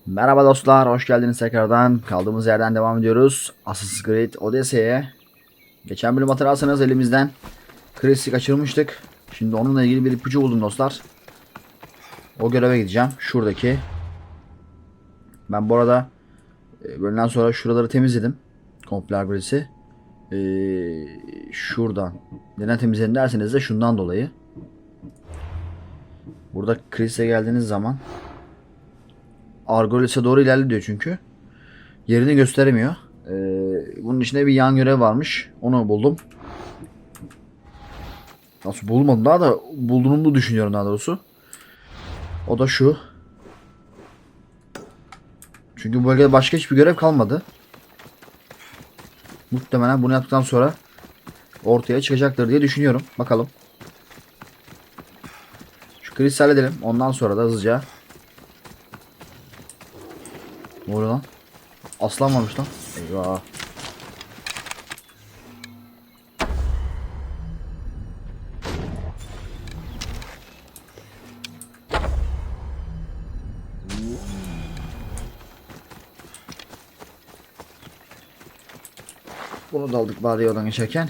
Merhaba dostlar, hoş geldiniz tekrardan. Kaldığımız yerden devam ediyoruz. Assassin's Creed Odyssey'e. Geçen bölüm hatırlarsanız elimizden Chris'i kaçırmıştık. Şimdi onunla ilgili bir ipucu buldum dostlar. O göreve gideceğim. Şuradaki. Ben bu arada bölümden sonra şuraları temizledim. Komple birisi. Şuradan. Neden temizledim derseniz de şundan dolayı. Burada Chris'e geldiğiniz zaman Argolis'e doğru ilerliyor çünkü. Yerini gösteremiyor. Bunun içinde bir yan görev varmış. Onu buldum. Nasıl bulmadım? Daha da bulduğumu düşünüyorum daha doğrusu. O da şu. Çünkü bu bölgede başka hiçbir görev kalmadı. Muhtemelen bunu yaptıktan sonra ortaya çıkacaktır diye düşünüyorum. Bakalım. Şu kristal edelim. Ondan sonra da hızlıca. Ne oluyor lan? Aslan varmış lan. Eyvah. Bunu da aldık bari yoldan geçerken.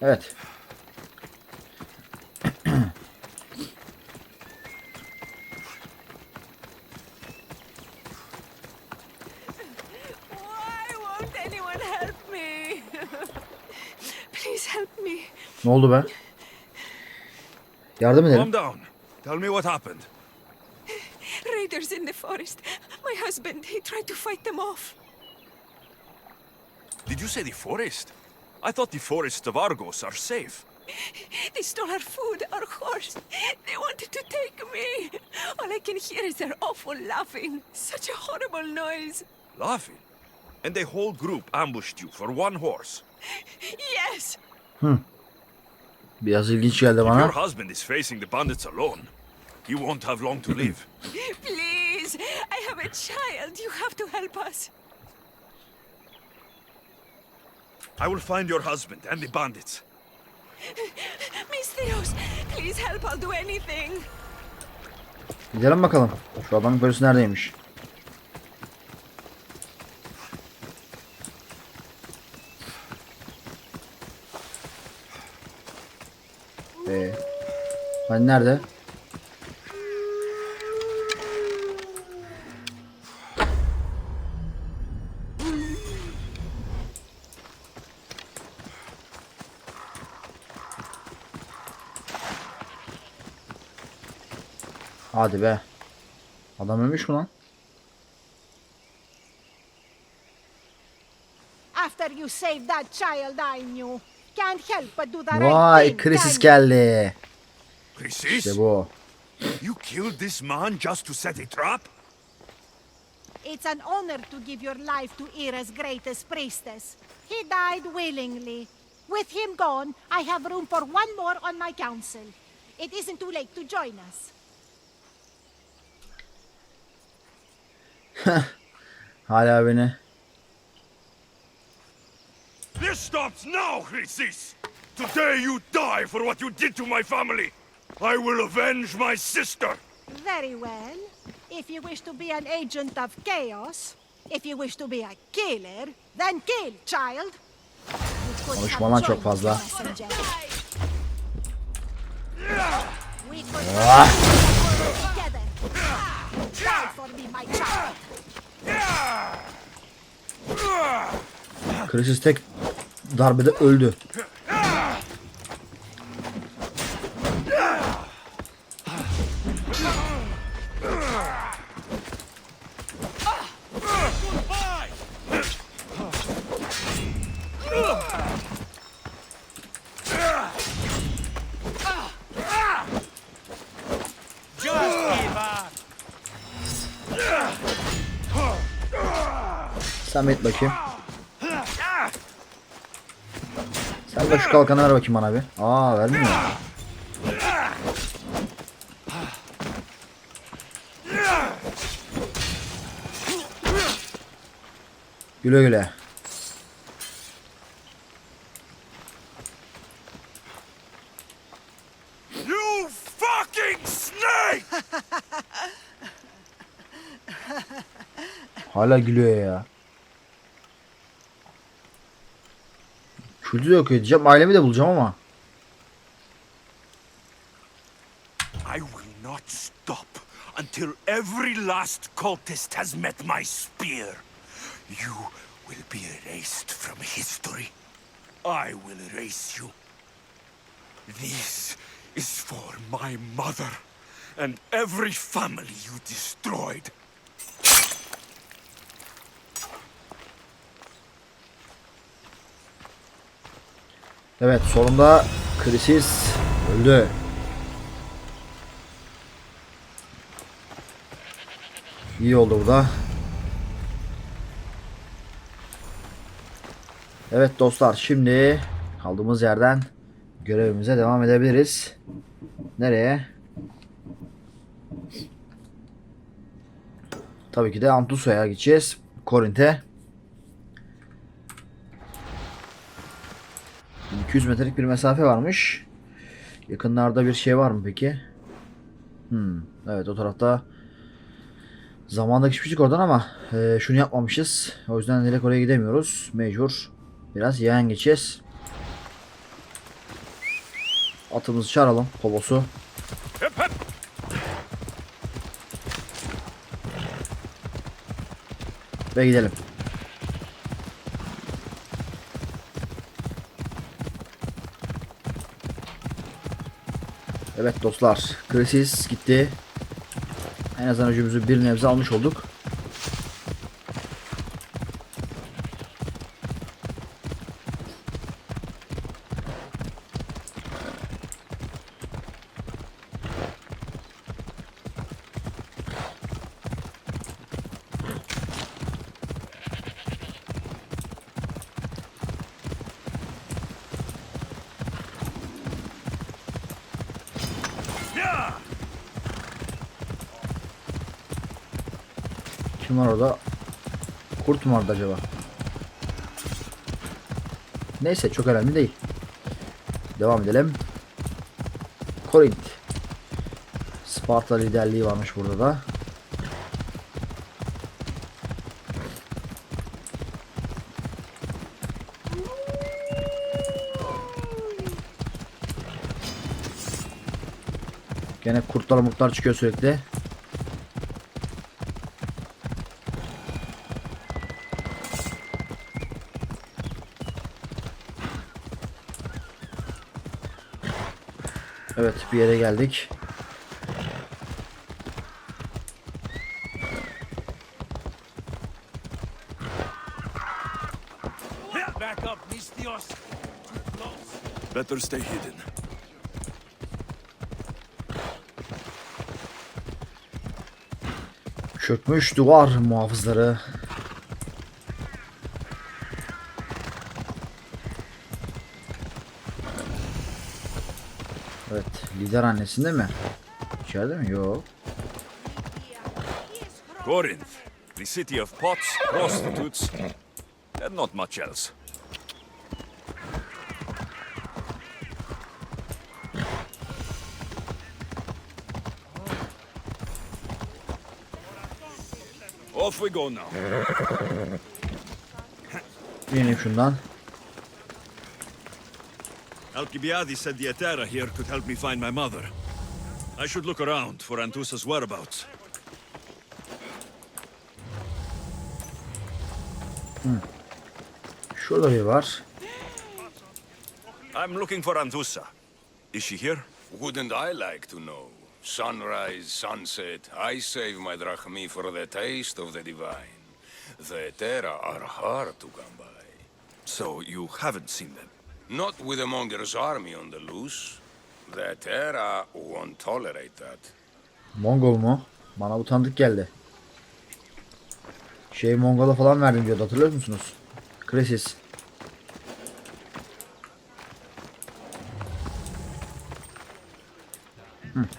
Evet. Ne oldu be? Yardım edelim. Calm down. Tell me what happened. Raiders in the forest. My husband, he tried to fight them off. Did you say the forest? I thought the forests of Argos are safe. They stole our food, our horse. They wanted to take me. All I can hear is their awful laughing. Such a horrible noise. Laughing? And the whole group ambushed you for one horse. Yes. Biraz ilginç geldi If bana. your husband is facing the bandits alone, he won't have long to live. Please, I have a child. You have to help us. I will find your husband and the bandits. Misteros, please help. I'll do anything. Gidelim bakalım. Şu adamın polisi neredeymiş? Hani nerede? Hadi be. Adam ölmüş mü lan? After you saved that child I knew, can't help but do the right Vay, thing. Krisis can you? geldi. Chrysis? İşte bu. You killed this man just to set a trap? It's an honor to give your life to Ira's greatest priestess. He died willingly. With him gone, I have room for one more on my council. It isn't too late to join us. Hala beni. This stops now, Chrysis! Today you die for what you did to my family! I will avenge my sister! Very well. If you wish to be an agent of chaos, if you wish to be a killer, then kill, child. You could Konuşma have lan çok joined fazla. the messenger. We could Ah! work together. Die for me, my child. Krisis tek darbede öldü. Sen et bakayım. Sen de şu kalkanı ver bakayım bana bir. Aa, vermiyor. Güle güle. You fucking snake! Hala gülüyor ya. Kültü de yok edeceğim. Ailemi de bulacağım ama. I will not stop until every last cultist has met my spear. You will be erased from history. I will erase you. This is for my mother and every family you destroyed. Evet, sonunda Krisis öldü. İyi oldu bu da. Evet dostlar, şimdi kaldığımız yerden görevimize devam edebiliriz. Nereye? Tabii ki de Anthusa'ya gideceğiz. Korint'e. 200 metrelik bir mesafe varmış. Yakınlarda bir şey var mı peki? Evet, o tarafta zamanda geçmiştik oradan ama şunu yapmamışız. O yüzden direkt oraya gidemiyoruz. Mecbur biraz yayan geçeceğiz. Atımızı çağıralım. Kobosu. Ve gidelim. Evet dostlar, Krisis gitti. En azından öcümüzü bir nebze almış olduk. Kim var orada? Kurt mu vardı acaba? Neyse, çok önemli değil. Devam edelim. Korint. Sparta liderliği varmış burada da. Gene kurtlar murtlar çıkıyor sürekli. Evet, bir yere geldik. Back up, Mistios. Better stay hidden. Çökmüş duvar muhafızları. Evet, lider annesinde mi? İçeride mi? Yok. Corinth, the city of pots, prostitutes, and not much else. Off we go now. İneyim şundan. Alcibiades said the Etera here could help me find my mother. I should look around for Anthusa''s whereabouts. Şurada bir var. I'm looking for Anthusa. Is she here? Wouldn't I like to know? Sunrise, sunset, I save my drachmi for the taste of the divine. The Etera are hard to come by. So you haven't seen them? Not with the Monger's army on the loose. The Etera won't tolerate that. Mongol mu? Bana bu tanıdık geldi. Mongol'a falan verdim diyordu, hatırlıyor musunuz? Krisis.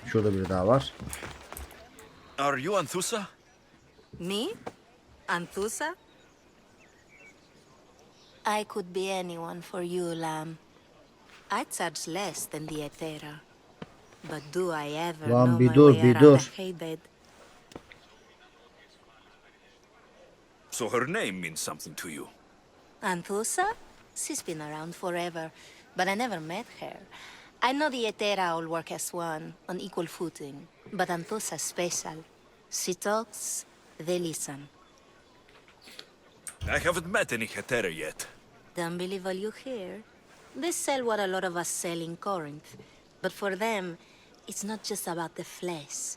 Şurada biri daha var. Are you Anthusa? Me? Anthusa? I could be anyone for you, lamb. I charge less than the Etera. But do I ever Lan know bir my dur, way bir around dur. a hay bed? So her name means something to you. Anthusa? She's been around forever, but I never met her. I know the Etera all work as one, on equal footing, but Anthusa's special. She talks, they listen. I haven't met any Hetera yet. Don't believe all you hear. They sell what a lot of us sell in Corinth, but for them, it's not just about the flesh.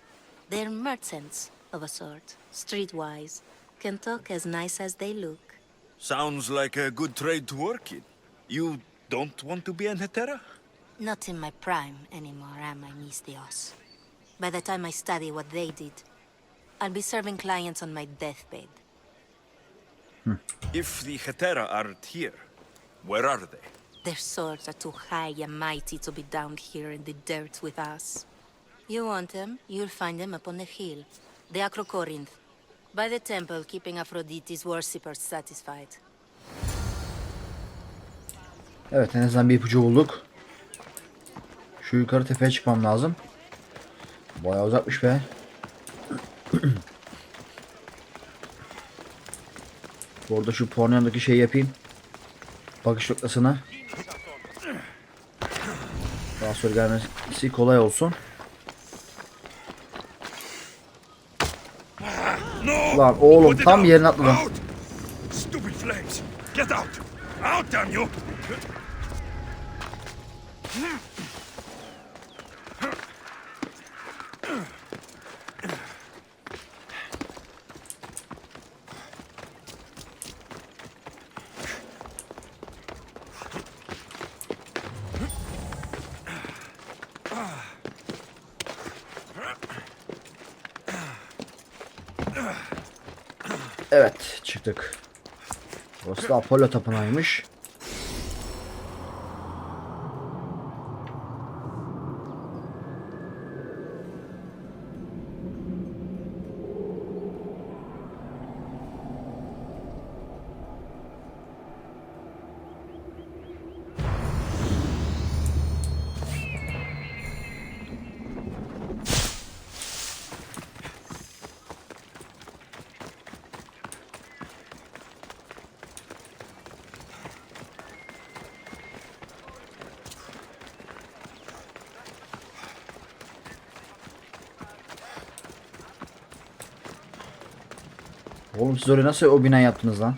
They're merchants of a sort, streetwise, can talk as nice as they look. Sounds like a good trade to work in. You don't want to be an Hetera? Not in my prime anymore, am I, Miss Dios? By the time I study what they did, I'll be serving clients on my deathbed. If the Hetera aren't here, where are they? Their swords are too high and mighty to be down here in the dirt with us. You want them, you'll find them up on the hill. The Acrocorinth. By the temple, keeping Aphrodite's worshippers satisfied. Evet, en azından bir ipucu bulduk. Şu yukarı tepeye çıkmam lazım. Bayağı uzakmış be. Bu arada şu pornodaki şeyi yapayım. Bakış noktasına. Daha sonra gelmesi kolay olsun. Lan oğlum tam yerine atladım. Out! Stupid flames! Get out! Out, damn you! Evet, çıktık. Burası da Apollo tapınağıymış. Oğlum siz oraya nasıl o bina yaptınız lan?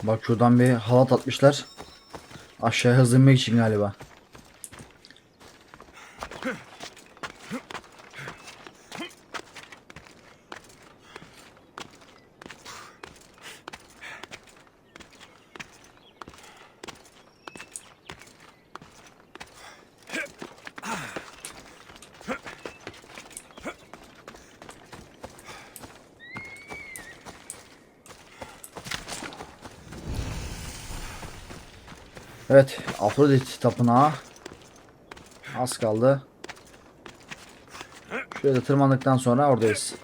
Bak şuradan bir halat atmışlar. Aşağıya hızlı inmek için galiba. Evet, Afrodit tapınağı. Az kaldı. Şöyle tırmandıktan sonra oradayız.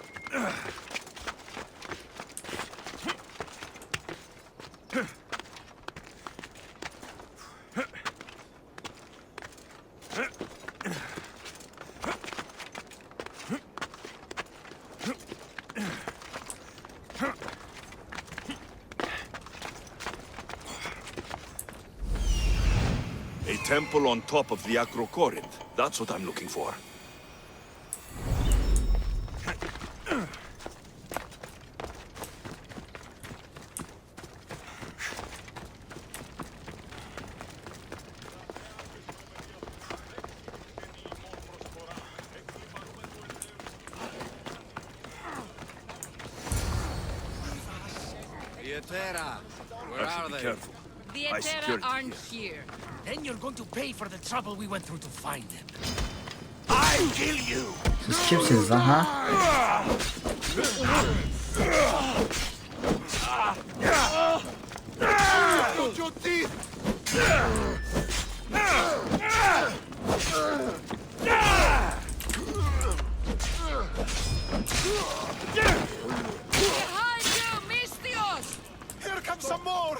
A temple on top of the Acrocorinth. That's what I'm looking for. The Etera, where I are should be they? careful. The High Etera security aren't here. Then you're going to pay for the trouble we went through to find him. I kill you. Siz kimsiniz lan ha? Got your teeth. Behind you, Mistios! Here comes some more.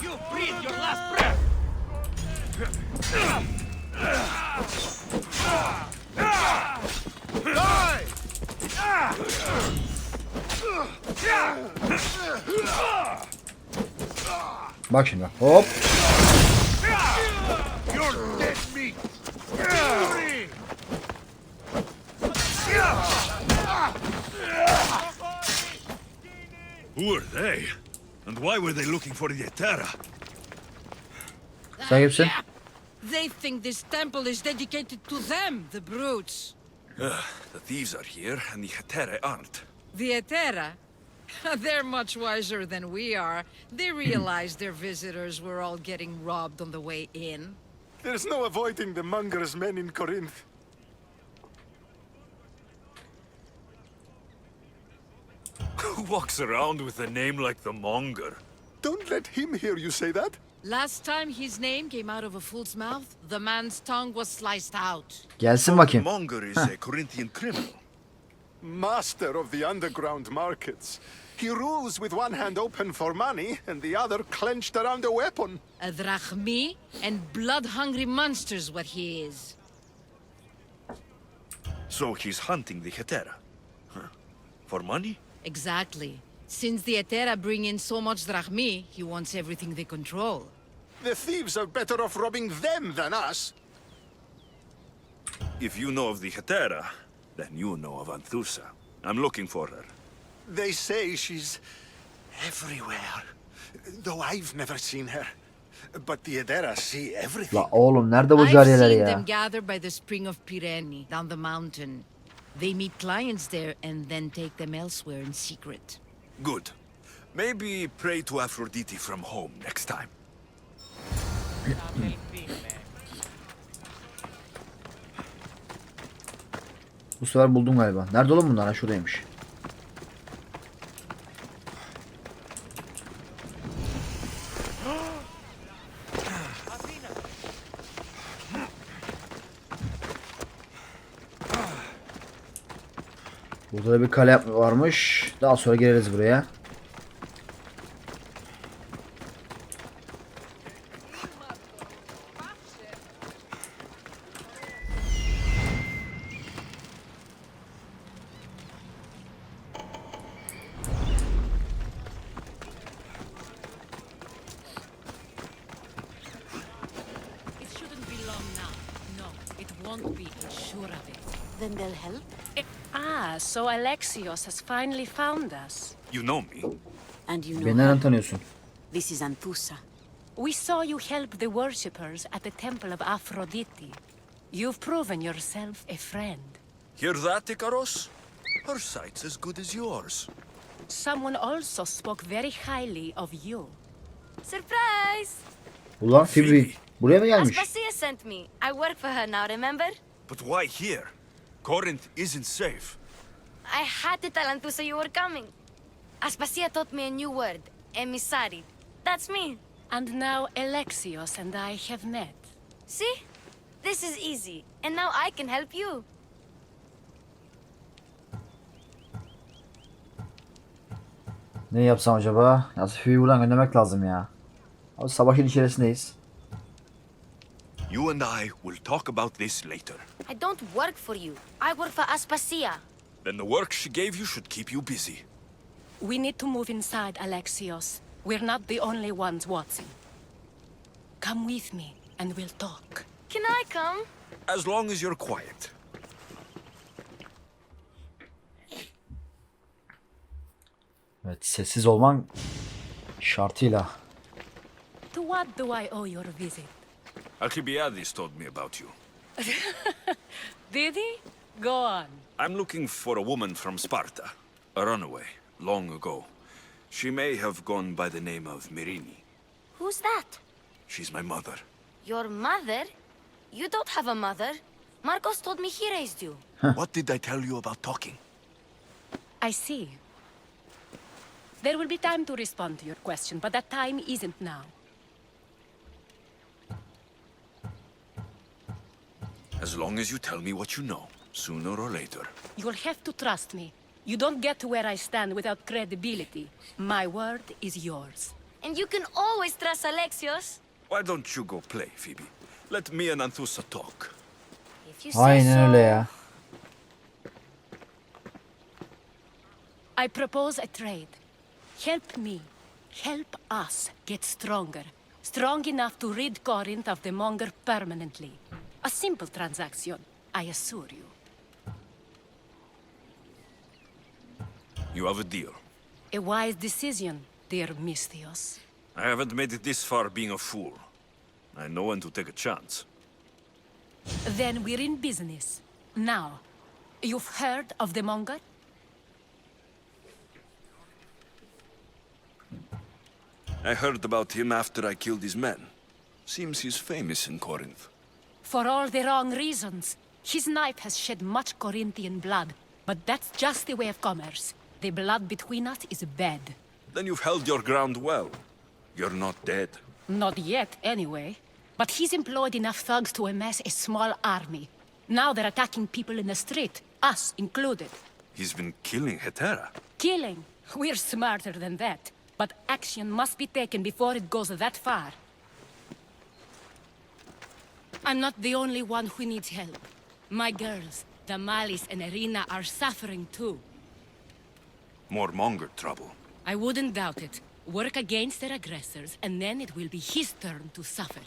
You breathe your last breath. Die! Bak şimdi bak. Hop. You're dead meat. Fury! Who are they? And why were they looking for the Etera? Sen kimsin? They think this temple is dedicated to them, the brutes. The thieves are here, and the Etera aren't. The Etera? They're much wiser than we are. They realized their visitors were all getting robbed on the way in. There's no avoiding the monger's men in Corinth. Who walks around with a name like the Monger? Don't let him hear you say that. Last time his name came out of a fool's mouth, the man's tongue was sliced out. Gelsin The bakayım. Monger is a Corinthian criminal. Master of the underground markets. He rules with one hand open for money and the other clenched around a weapon. A drachmi and blood-hungry monster's what he is. So he's hunting the Etera. Huh. For money? Exactly. Since the Etera bring in so much drachmi, he wants everything they control. The thieves are better off robbing them than us. If you know of the Etera, then you know of Anthusa. I'm looking for her. They say she's everywhere. Though I've never seen her. But the Edera see everything. La oğlum nerede bu I've cariyeler seen ya? them gather by the spring of Pyrene, down the mountain. They meet clients there and then take them elsewhere in secret. Good. Maybe pray to Aphrodite from home next time. Bu sefer buldum galiba. Nerede oğlum bunlar? Ha şuradaymış. Burada da bir kale varmış. Daha sonra gireriz buraya. It shouldn't be long now. No, it won't be. I'm sure of it. Then they'll help? Ah, so Alexios has finally found us. You know me. And you know Beni her. nereden tanıyorsun? This is Anthusa. We saw you help the worshippers at the temple of Aphrodite. You've proven yourself a friend. Hear that, Ikaros? Her sight's as good as yours. Someone also spoke very highly of you. Surprise! Ulan Phoebe buraya mı gelmiş? Aspasia sent me. I work for her now, remember? But why here? Corinth isn't safe. I had to tell Anthusa you were coming. Aspasia taught me a new word, emissary. That's me. And now Alexios and I have met. See? This is easy. And now I can help you. Ne yapsam acaba? Ya Phoebe'yi buradan göndermek lazım ya. Abi savaşın içerisindeyiz. You and I will talk about this later. I don't work for you. I work for Aspasia. Then the work she gave you should keep you busy. We need to move inside, Alexios. We're not the only ones watching. Come with me, and we'll talk. Can I come? As long as you're quiet. Evet, sessiz olman şartıyla. To what do I owe your visit? Alcibiades told me about you. Did he? Go on. I'm looking for a woman from Sparta. A runaway, long ago. She may have gone by the name of Myrine. Who's that? She's my mother. Your mother? You don't have a mother. Marcos told me he raised you. What did I tell you about talking? I see. There will be time to respond to your question, but that time isn't now. As long as you tell me what you know, sooner or later. You'll have to trust me. You don't get to where I stand without credibility. My word is yours. And you can always trust Alexios. Why don't you go play, Phoebe? Let me and Anthusa talk. If you say Aynen so. öyle ya. I propose a trade. Help me. Help us get stronger. Strong enough to rid Corinth of the Monger permanently. A simple transaction, I assure you. You have a deal. A wise decision, dear Misthios. I haven't made it this far being a fool. I know when to take a chance. Then we're in business. Now, you've heard of the Monger? I heard about him after I killed his men. Seems he's famous in Corinth. For all the wrong reasons. His knife has shed much Corinthian blood, but that's just the way of commerce. The blood between us is bad. Then you've held your ground well. You're not dead. Not yet, anyway. But he's employed enough thugs to amass a small army. Now they're attacking people in the street, us included. He's been killing Hetera. Killing. We're smarter than that. But action must be taken before it goes that far. I'm not the only one who needs help. My girls, Damalis and Irina, are suffering too. More Monger trouble. I wouldn't doubt it. Work against their aggressors, and then it will be his turn to suffer.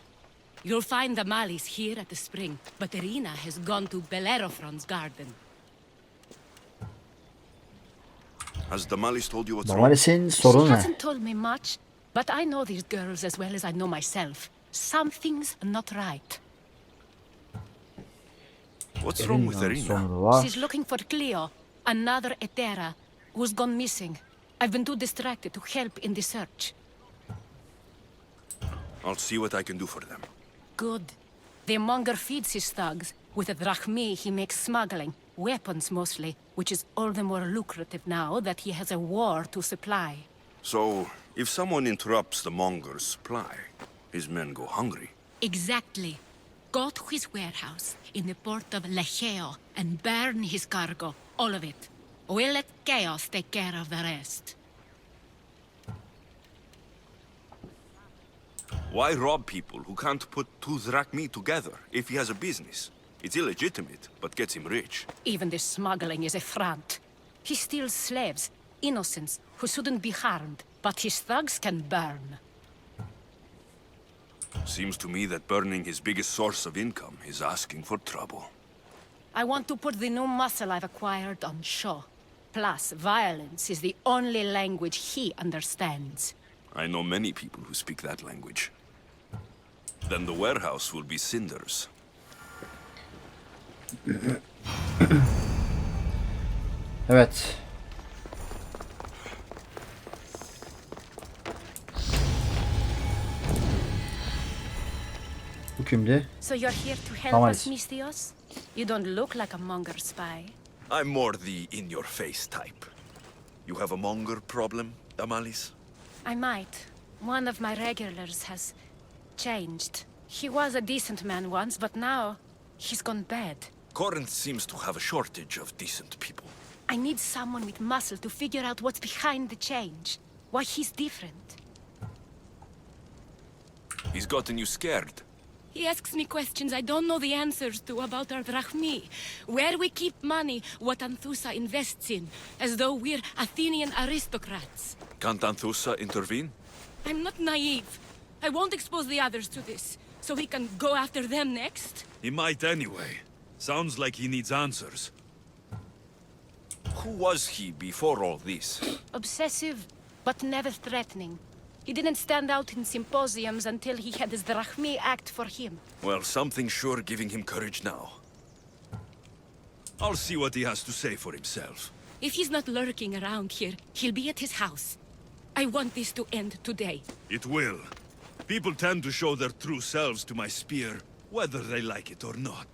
You'll find Damalis here at the spring, but Irina has gone to Bellerophon's garden. Has Damalis told you what's wrong? Normalis'in She sorunu ne? hasn't told me much, but I know these girls as well as I know myself. Something's not right. What's wrong with Erina'nın Irina? sorunu var. She's looking for Cleo, another Hetera, who's gone missing. I've been too distracted to help in the search. I'll see what I can do for them. Good. The Monger feeds his thugs. With the drachmi, he makes smuggling. Weapons, mostly. Which is all the more lucrative now that he has a war to supply. So, if someone interrupts the Monger's supply, his men go hungry. Exactly. Go to his warehouse in the port of Lecheo and burn his cargo. All of it. We'll let chaos take care of the rest. Why rob people who can't put two drachmi together if he has a business? It's illegitimate, but gets him rich. Even the smuggling is a front. He steals slaves, innocents, who shouldn't be harmed. But his thugs can burn. Seems to me that burning his biggest source of income is asking for trouble. I want to put the new muscle I've acquired on show. Plus, violence is the only language he understands. I know many people who speak that language. Then the warehouse will be cinders. Evet. Bu kimdi? So you're here to help Damalis. us, Misthios? You don't look like a Monger spy. I'm more the in-your-face type. You have a Monger problem, Damalis? I might. One of my regulars has changed. He was a decent man once, but now he's gone bad. Corinth seems to have a shortage of decent people. I need someone with muscle to figure out what's behind the change. Why he's different. He's gotten you scared. He asks me questions I don't know the answers to about our drachmi. Where we keep money, what Anthusa invests in. As though we're Athenian aristocrats. Can't Anthusa intervene? I'm not naive. I won't expose the others to this. So he can go after them next? He might anyway. Sounds like he needs answers. Who was he before all this? Obsessive, but never threatening. He didn't stand out in symposiums until he had his drachmi act for him. Well, something's sure giving him courage now. I'll see what he has to say for himself. If he's not lurking around here, he'll be at his house. I want this to end today. It will. People tend to show their true selves to my spear, whether they like it or not.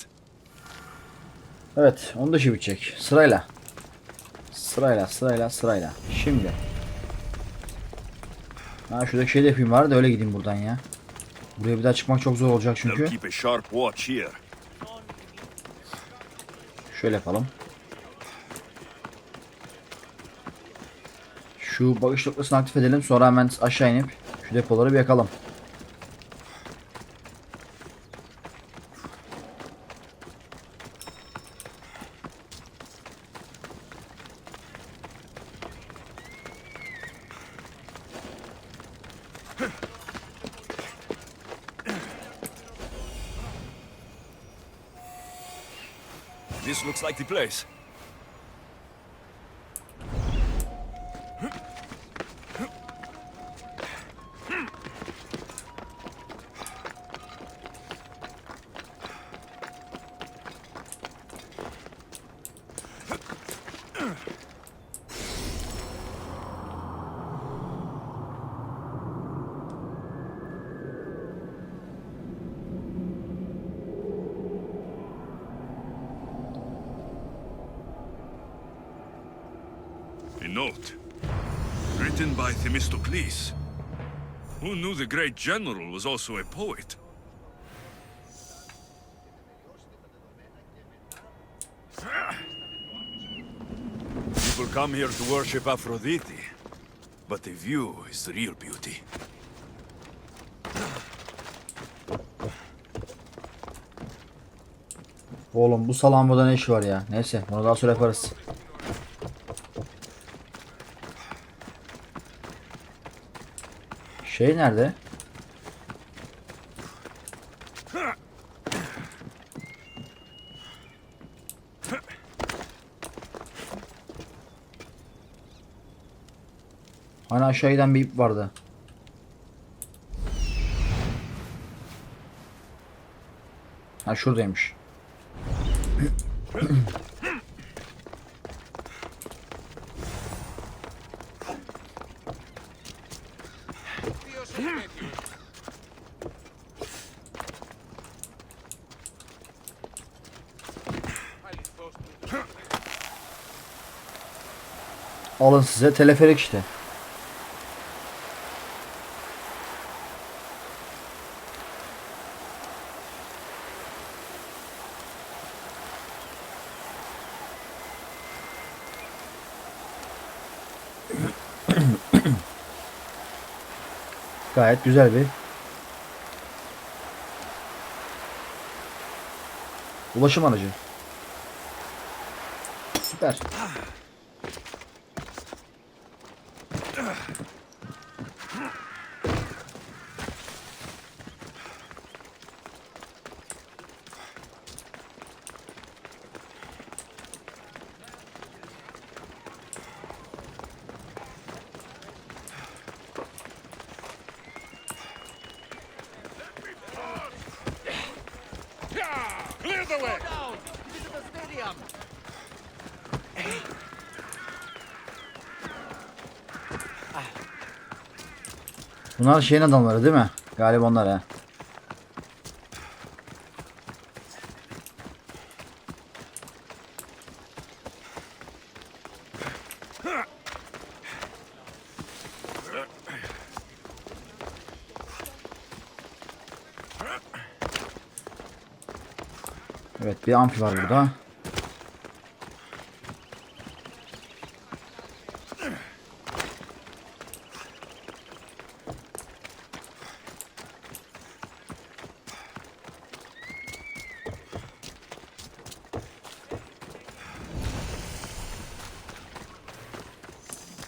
Evet, onu da işi bitecek. Sırayla. Sırayla. Şimdi. Ha şuradaki şey de yapayım var da öyle gideyim buradan ya. Buraya bir daha çıkmak çok zor olacak They'll çünkü. keep a sharp watch here. Şöyle yapalım. Şu bakış noktasını aktif edelim. Sonra hemen aşağı inip şu depoları bir yakalım. This looks like the place. A note, written by Themistocles. Who knew the great general was also a poet? People come here to worship Aphrodite, but the view is the real beauty. Oğlum bu salağın burada ne işi var ya? Neyse bunu daha sonra yaparız. Şey nerede? Hani aşağı giden bir ip vardı. Ha şuradaymış. Alın size teleferik işte. Gayet güzel bir ulaşım aracı. Süper. Clear the way! Bunlar şeyin adamları değil mi? Galiba onlar ha. Evet bir amfi var burada.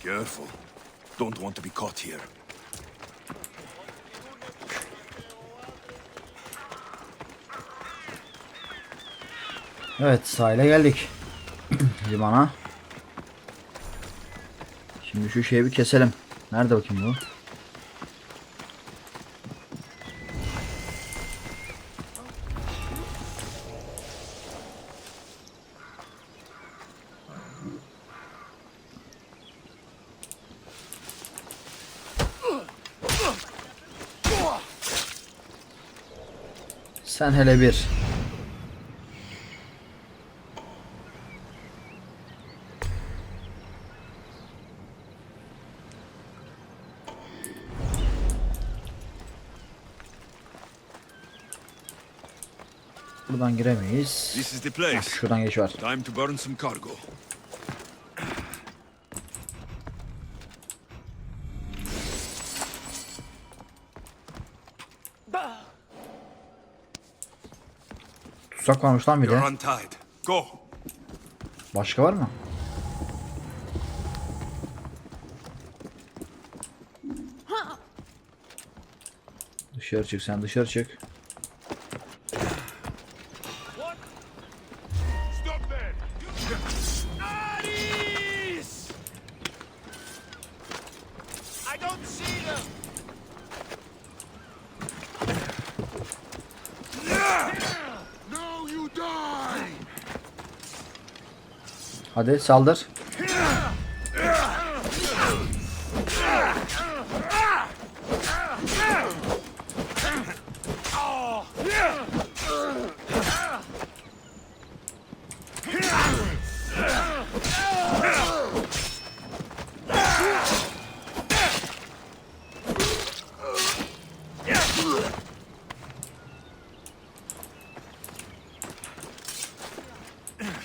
Careful. Don't want to be caught here. Evet sahile geldik. Limana. Şimdi şu şeyi bir keselim. Nerede bakayım bu? Sen hele bir. Buradan giremeyiz. This is the place. Şuradan geç var. Time to burn some cargo. Tutsak varmış lan bir de. You're untied. Go. Başka var mı? Dışarı çık, sen dışarı çık. Stop there! Nice! I don't see them! No, you die! Hadi saldır.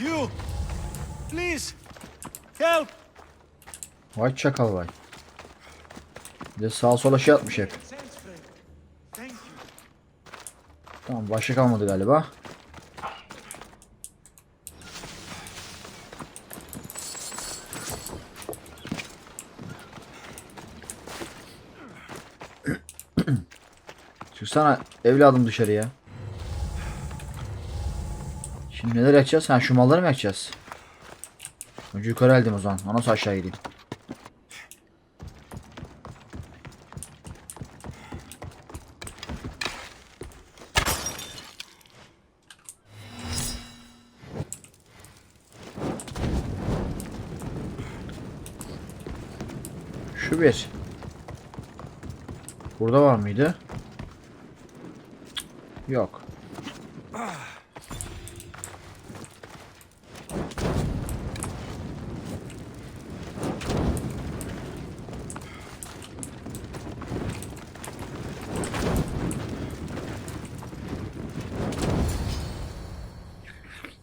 You! Please! Help! Vay çakal vay. Bir de sağa sola şey atmış hep. Thank you. Tamam, başka kalmadı galiba. Çıksana evladım dışarıya. Şimdi neler yapacağız? Ha, şu malları mı yapacağız? Önce yukarı eldim o zaman. Ondan sonra aşağı gideyim. Şu bir. Burada var mıydı? Yok.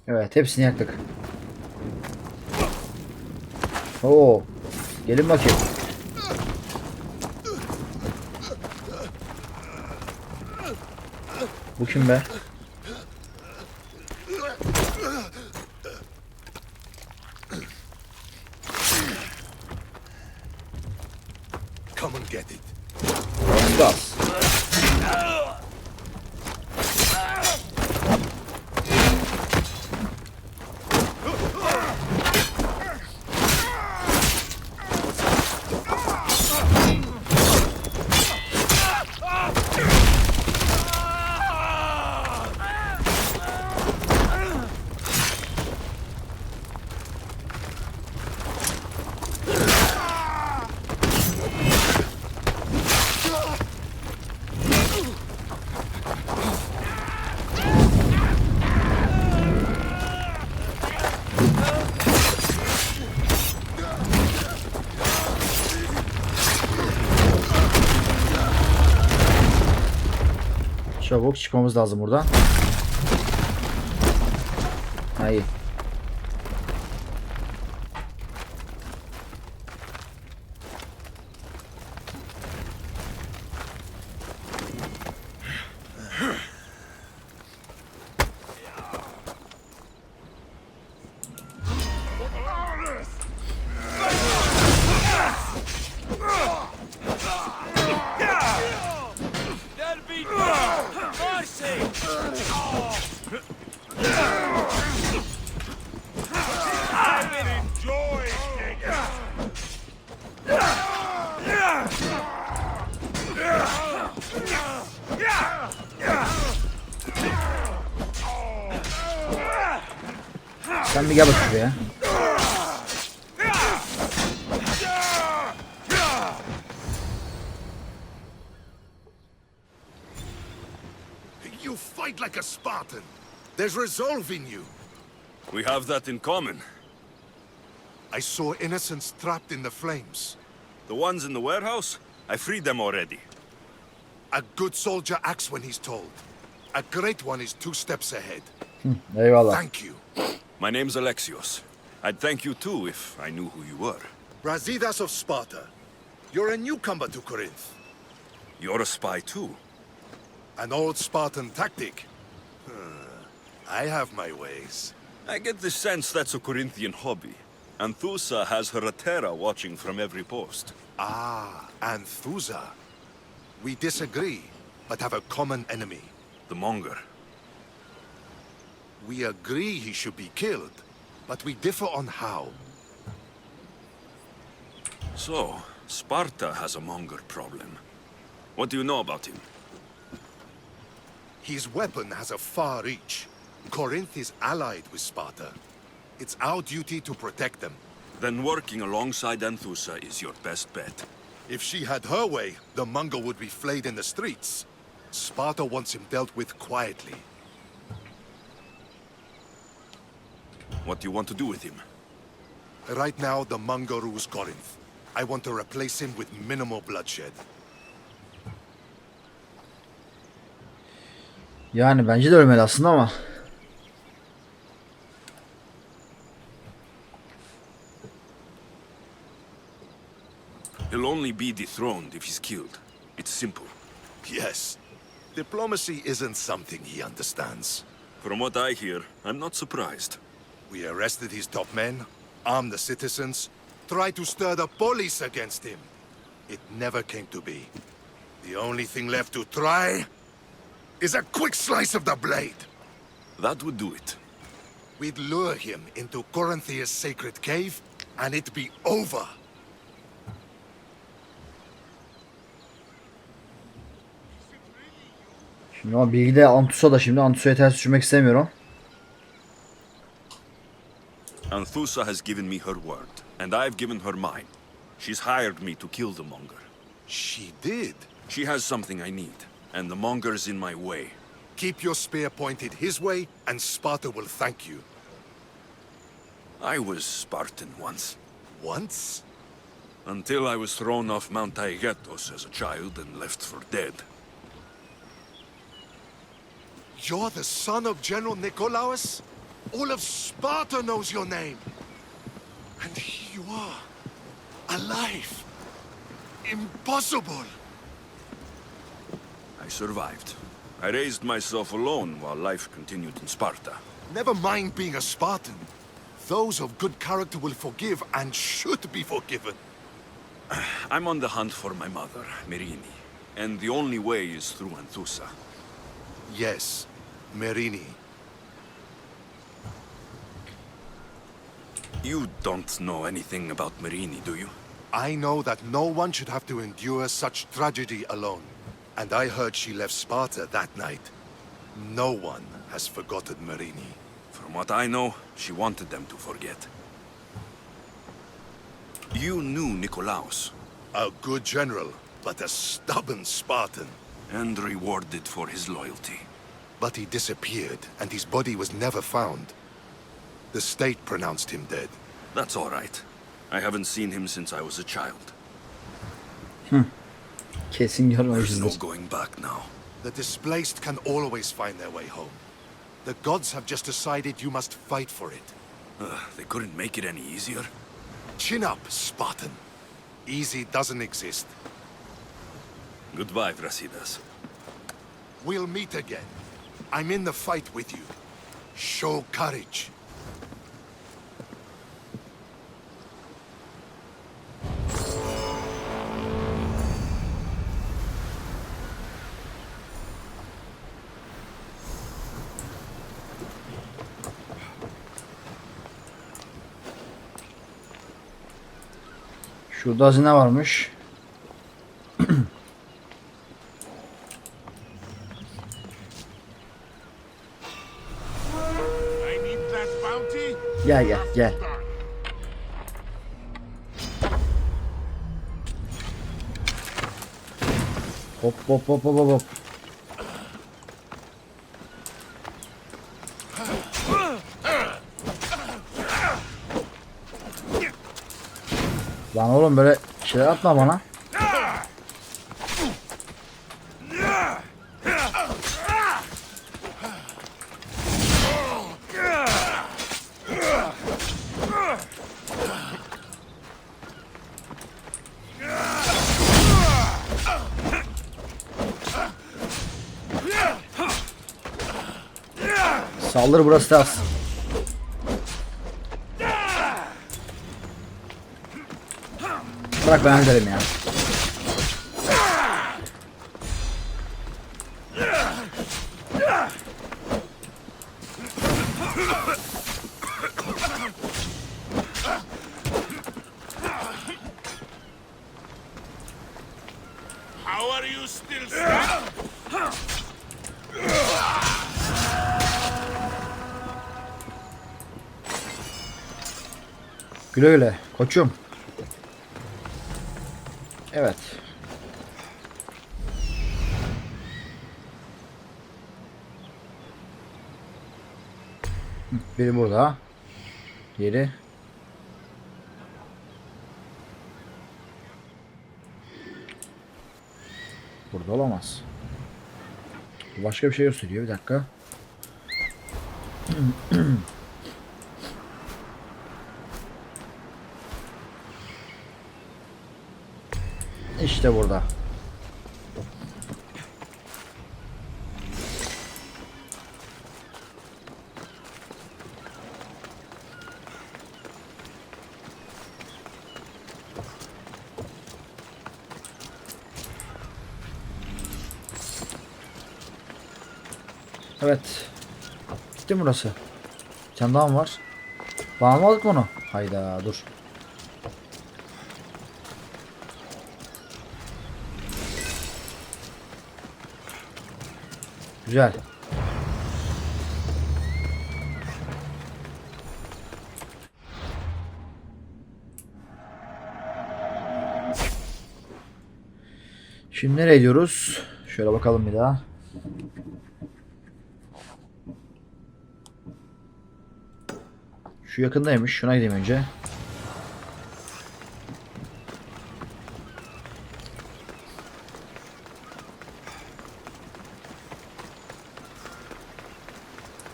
Evet, hepsini yaktık. Oo. Gelin bakayım. Bu kim be? Come and get it. Gaz. Çabuk çıkmamız lazım buradan. Hayır. There'll be no mercy! I will enjoy Sen bir gel bak şuraya. You fight like a Spartan. There's resolve in you. We have that in common. I saw innocents trapped in the flames. The ones in the warehouse? I freed them already. A good soldier acts when he's told. A great one is 2 steps ahead. Eyvallah. Thank you. My name's Alexios. I'd thank you too if I knew who you were. Brasidas of Sparta. You're a newcomer to Corinth. You're a spy too. An old Spartan tactic. I have my ways. I get the sense that's a Corinthian hobby. Anthusa has her Atera watching from every post. Ah, Anthusa. We disagree, but have a common enemy. The Monger. We agree he should be killed, but we differ on how. So, Sparta has a Monger problem. What do you know about him? His weapon has a far reach. Corinth is allied with Sparta. It's our duty to protect them. Then working alongside Anthusa is your best bet. If she had her way, the Mongol would be flayed in the streets. Sparta wants him dealt with quietly. What do you want to do with him? Right now, the Mongol rules Corinth. I want to replace him with minimal bloodshed. Yani bence de ölmeli aslında ama. He'll only be dethroned if he's killed. It's simple. Yes. Diplomacy isn't something he understands. From what I hear, I'm not surprised. We arrested his top men, armed the citizens, tried to stir the police against him. It never came to be. The only thing left to try is a quick slice of the blade. That would do it. We'd lure him into Corinthia's sacred cave, and it'd be over. Şimdi ama bilgi de Anthusa'da şimdi. Anthusa'ya ters düşürmek istemiyorum. Anthusa has given me her word, and I've given her mine. She's hired me to kill the Monger. She did. She has something I need, and the Monger's in my way. Keep your spear pointed his way, and Sparta will thank you. I was Spartan once, Once? until I was thrown off Mount Taygetos as a child and left for dead. You're the son of General Nikolaos? All of Sparta knows your name. And here you are, alive. Impossible. I survived. I raised myself alone while life continued in Sparta. Never mind being a Spartan. Those of good character will forgive and should be forgiven. I'm on the hunt for my mother, Merini, and the only way is through Anthusa. Yes, Merini. You don't know anything about Merini, do you? I know that no one should have to endure such tragedy alone. And I heard she left Sparta that night. No one has forgotten Merini. From what I know, she wanted them to forget. You knew Nikolaos, A good general, but a stubborn Spartan. and rewarded for his loyalty. But he disappeared, and his body was never found. The state pronounced him dead. That's all right. I haven't seen him since I was a child. Kesin There's no görmemişizdir. going back now. The displaced can always find their way home. The gods have just decided you must fight for it. They couldn't make it any easier. Chin up, Spartan. Easy doesn't exist. Goodbye, Brasidas. We'll meet again. I'm in the fight with you. Show courage. Şurada hazine varmış. I need that bounty. Gel gel gel. Hop hop hop hop hop. Lan oğlum böyle şeyler atma bana. Saldır, burası tas. Bırak ben hallederim ya. How are you still stuck? Güle güle koçum. Evet. Biri burada. Diğeri. Burada olamaz. Başka bir şey gösteriyor. Bir dakika. İşte burada. Evet. Bitti mi burası? Bir tane daha mı var? Bağlamadık mı onu? Hayda dur. Güzel. Şimdi nereye gidiyoruz? Şöyle bakalım bir daha. Şu yakındaymış. Şuna gideyim önce.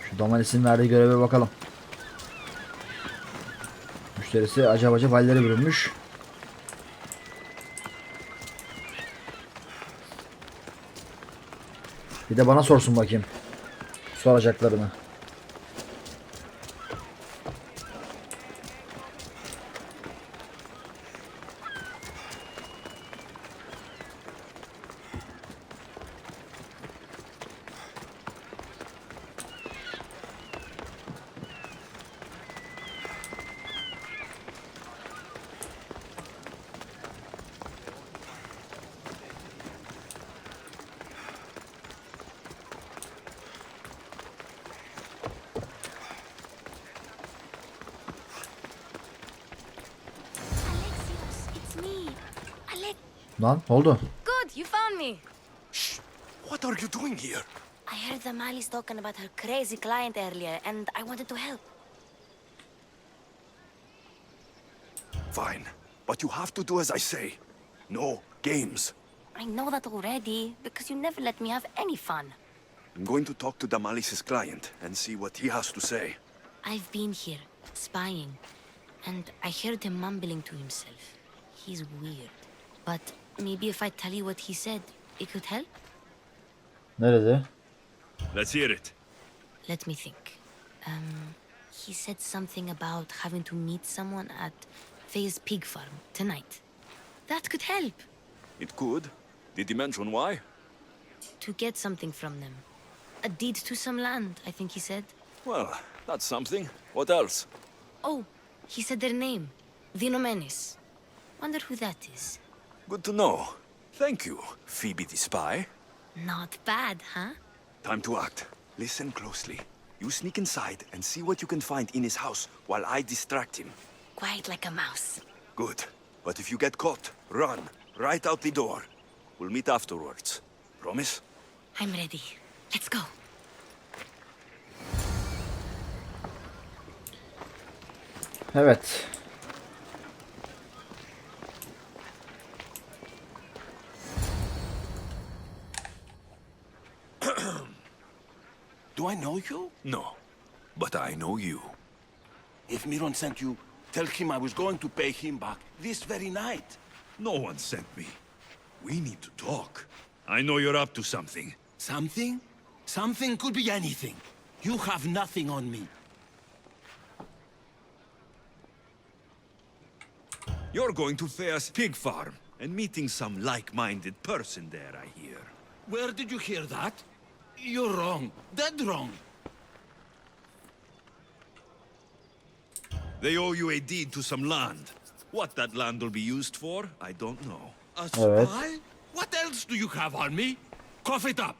Şu Damalis'in verdiği göreve bakalım. Müşterisi acaba halleri bürünmüş. Bir de bana sorsun bakayım. Soracaklarını. Lan ne oldu? Good, you found me. Shh! What are you doing here? I heard the Mali's talking about her crazy client earlier, and I wanted to help. Fine, but you have to do as I say. No games. I know that already, because you never let me have any fun. I'm going to talk to Damalis's client and see what he has to say. I've been here, spying, and I heard him mumbling to himself. He's weird. But maybe if I tell you what he said, it could help? Nerede? Let's hear it. Let me think. He said something about having to meet someone at Faye's pig farm tonight. That could help. It could. Did he mention why? To get something from them. A deed to some land, I think he said. Well, that's something. What else? Oh, he said their name. Vinomenes. Wonder who that is. Good to know. Thank you, Phoebe the spy. Not bad, huh? Time to act. Listen closely. You sneak inside and see what you can find in his house while I distract him. Quiet like a mouse. Good. But if you get caught, run. Right out the door. We'll meet afterwards. Promise? I'm ready. Let's go. Evet. Do I know you? No, but I know you. If Miron sent you, tell him I was going to pay him back this very night. No one sent me. We need to talk. I know you're up to something. Something? Something could be anything. You have nothing on me. You're going to Thea's pig farm and meeting some like-minded person there, I hear. Where did you hear that? You're wrong. Dead wrong. They owe you a deed to some land. What that land will be used for, I don't know. A Evet. spy? What else do you have on me? Cough it up.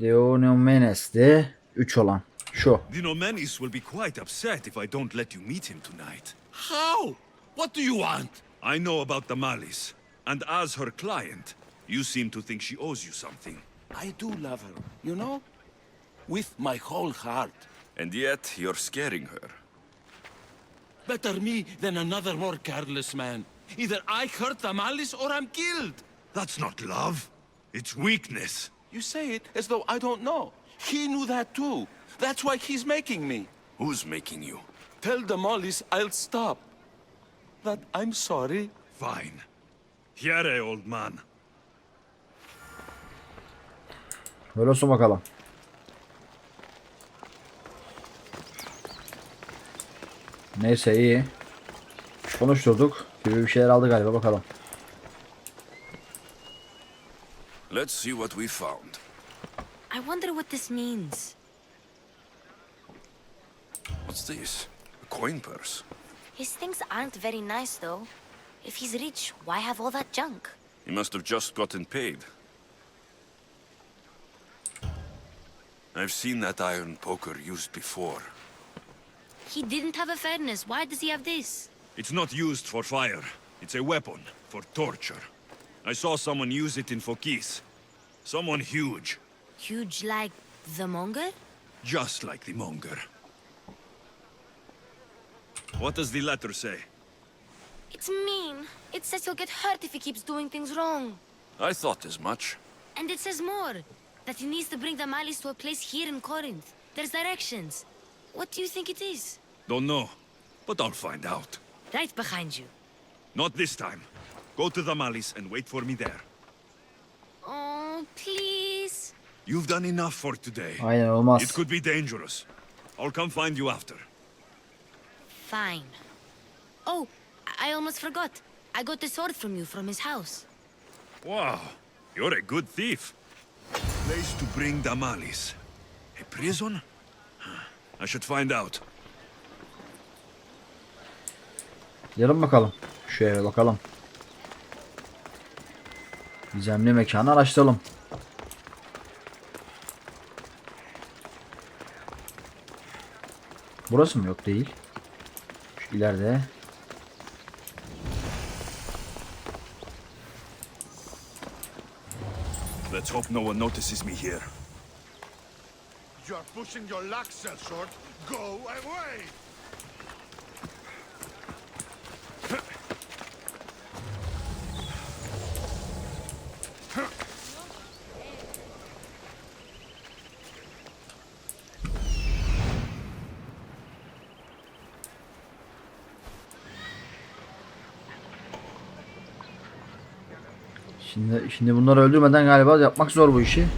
Diomenes'ti. 3 olan. Şu. Dinomenis will be quite upset if I don't let you meet him tonight. How? What do you want? I know about the Malice, and as her client, you seem to think she owes you something. I do love her, you know? With my whole heart. And yet, you're scaring her. Better me than another more careless man. Either I hurt the Malice or I'm killed. That's not love. It's weakness. You say it as though I don't know. He knew that too. That's why he's making me. Who's making you? Tell the Malice I'll stop. That I'm sorry. Fine. Here, old man. Böyle olsun bakalım. Neyse iyi. Konuşturduk. Bir şeyler aldı galiba, bakalım. Let's see what we found. I wonder what this means. What's this? A coin purse. His things aren't very nice, though. If he's rich, why have all that junk? He must have just gotten paid. I've seen that iron poker used before. He didn't have a furnace. Why does he have this? It's not used for fire. It's a weapon for torture. I saw someone use it in Fokis. Someone huge. Huge like the monger? Just like the monger. What does the letter say? It's mean. It says he'll get hurt if he keeps doing things wrong. I thought as much. And it says more. That he needs to bring the Malice to a place here in Corinth. There's directions. What do you think it is? Don't know, but I'll find out. Right behind you. Not this time. Go to the Malice and wait for me there. Oh, please. You've done enough for today. Aynen, olmaz. It could be dangerous. I'll come find you after. Fine. Oh, I almost forgot. I got the sword from you from his house. Wow, you're a good thief. Place to bring the Malice. A prison? I should find out. Yarın bakalım. Şu eve bakalım. Gizemli mekanı araştıralım. Burası mı? Yok, değil. Şu ileride. Let's hope no one notices me here. You're pushing your luck, sellsword. Go away! Şimdi bunları öldürmeden galiba yapmak zor bu işi.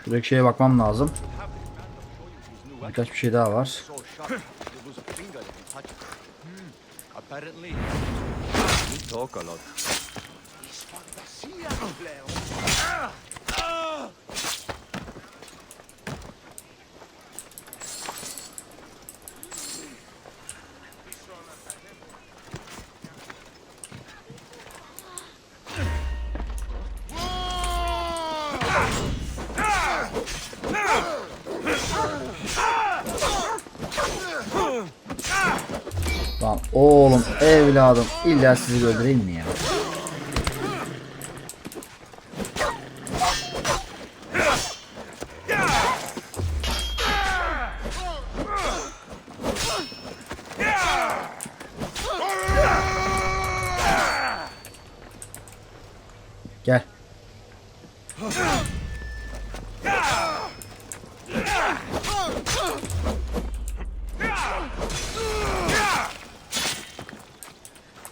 Şuradaki şeye bakmam lazım. Birkaç bir şey daha var. Oğlum, evladım, illa sizi öldüreyim mi ya? Gel.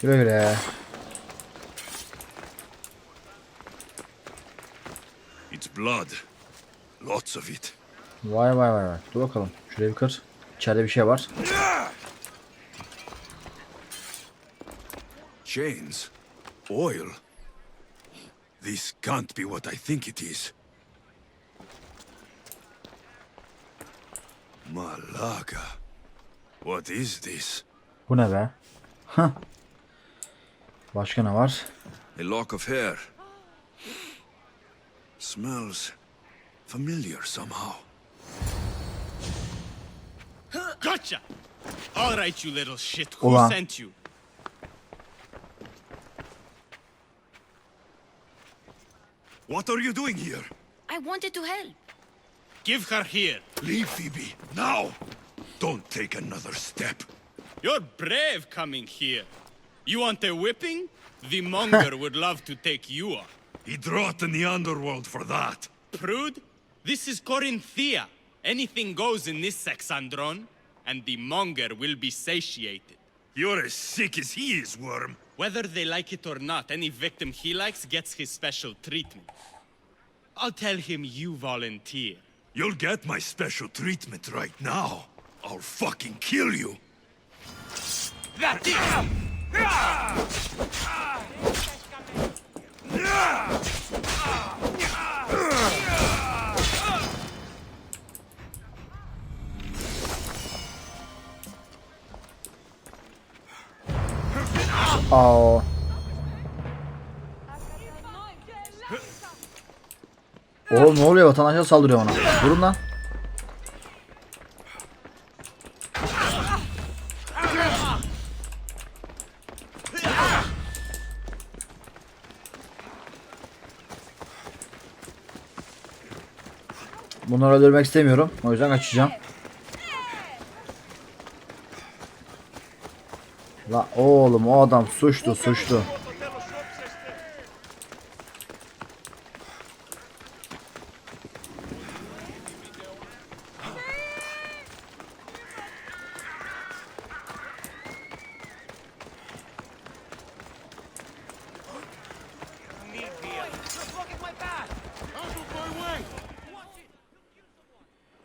Güle güle. It's blood. Lots of it. Vay vay vay vay. Dur bakalım. Şurayı bir kır. İçeride bir şey var. Chains. Oil. This can't be what I think it is. Malaga. What is this? Bu ne be? Hah. Başka ne var? A lock of hair. Smells familiar somehow. Gotcha! All right, you little shit. Who Ulan. sent you? What are you doing here? I wanted to help. Give her here. Leave, Phoebe, now! Don't take another step. You're brave coming here. You want a whipping? The monger would love to take you on. He'd rot in the underworld for that. Prude, this is Corinthia. Anything goes in this Sexandron, and the monger will be satiated. You're as sick as he is, Worm. Whether they like it or not, any victim he likes gets his special treatment. I'll tell him you volunteer. You'll get my special treatment right now. I'll fucking kill you. That is! Aa. Oğlum ne oluyor? Vatandaşlar saldırıyor bana. Durun lan. Bunları öldürmek istemiyorum. O yüzden kaçacağım. La oğlum, o adam suçlu.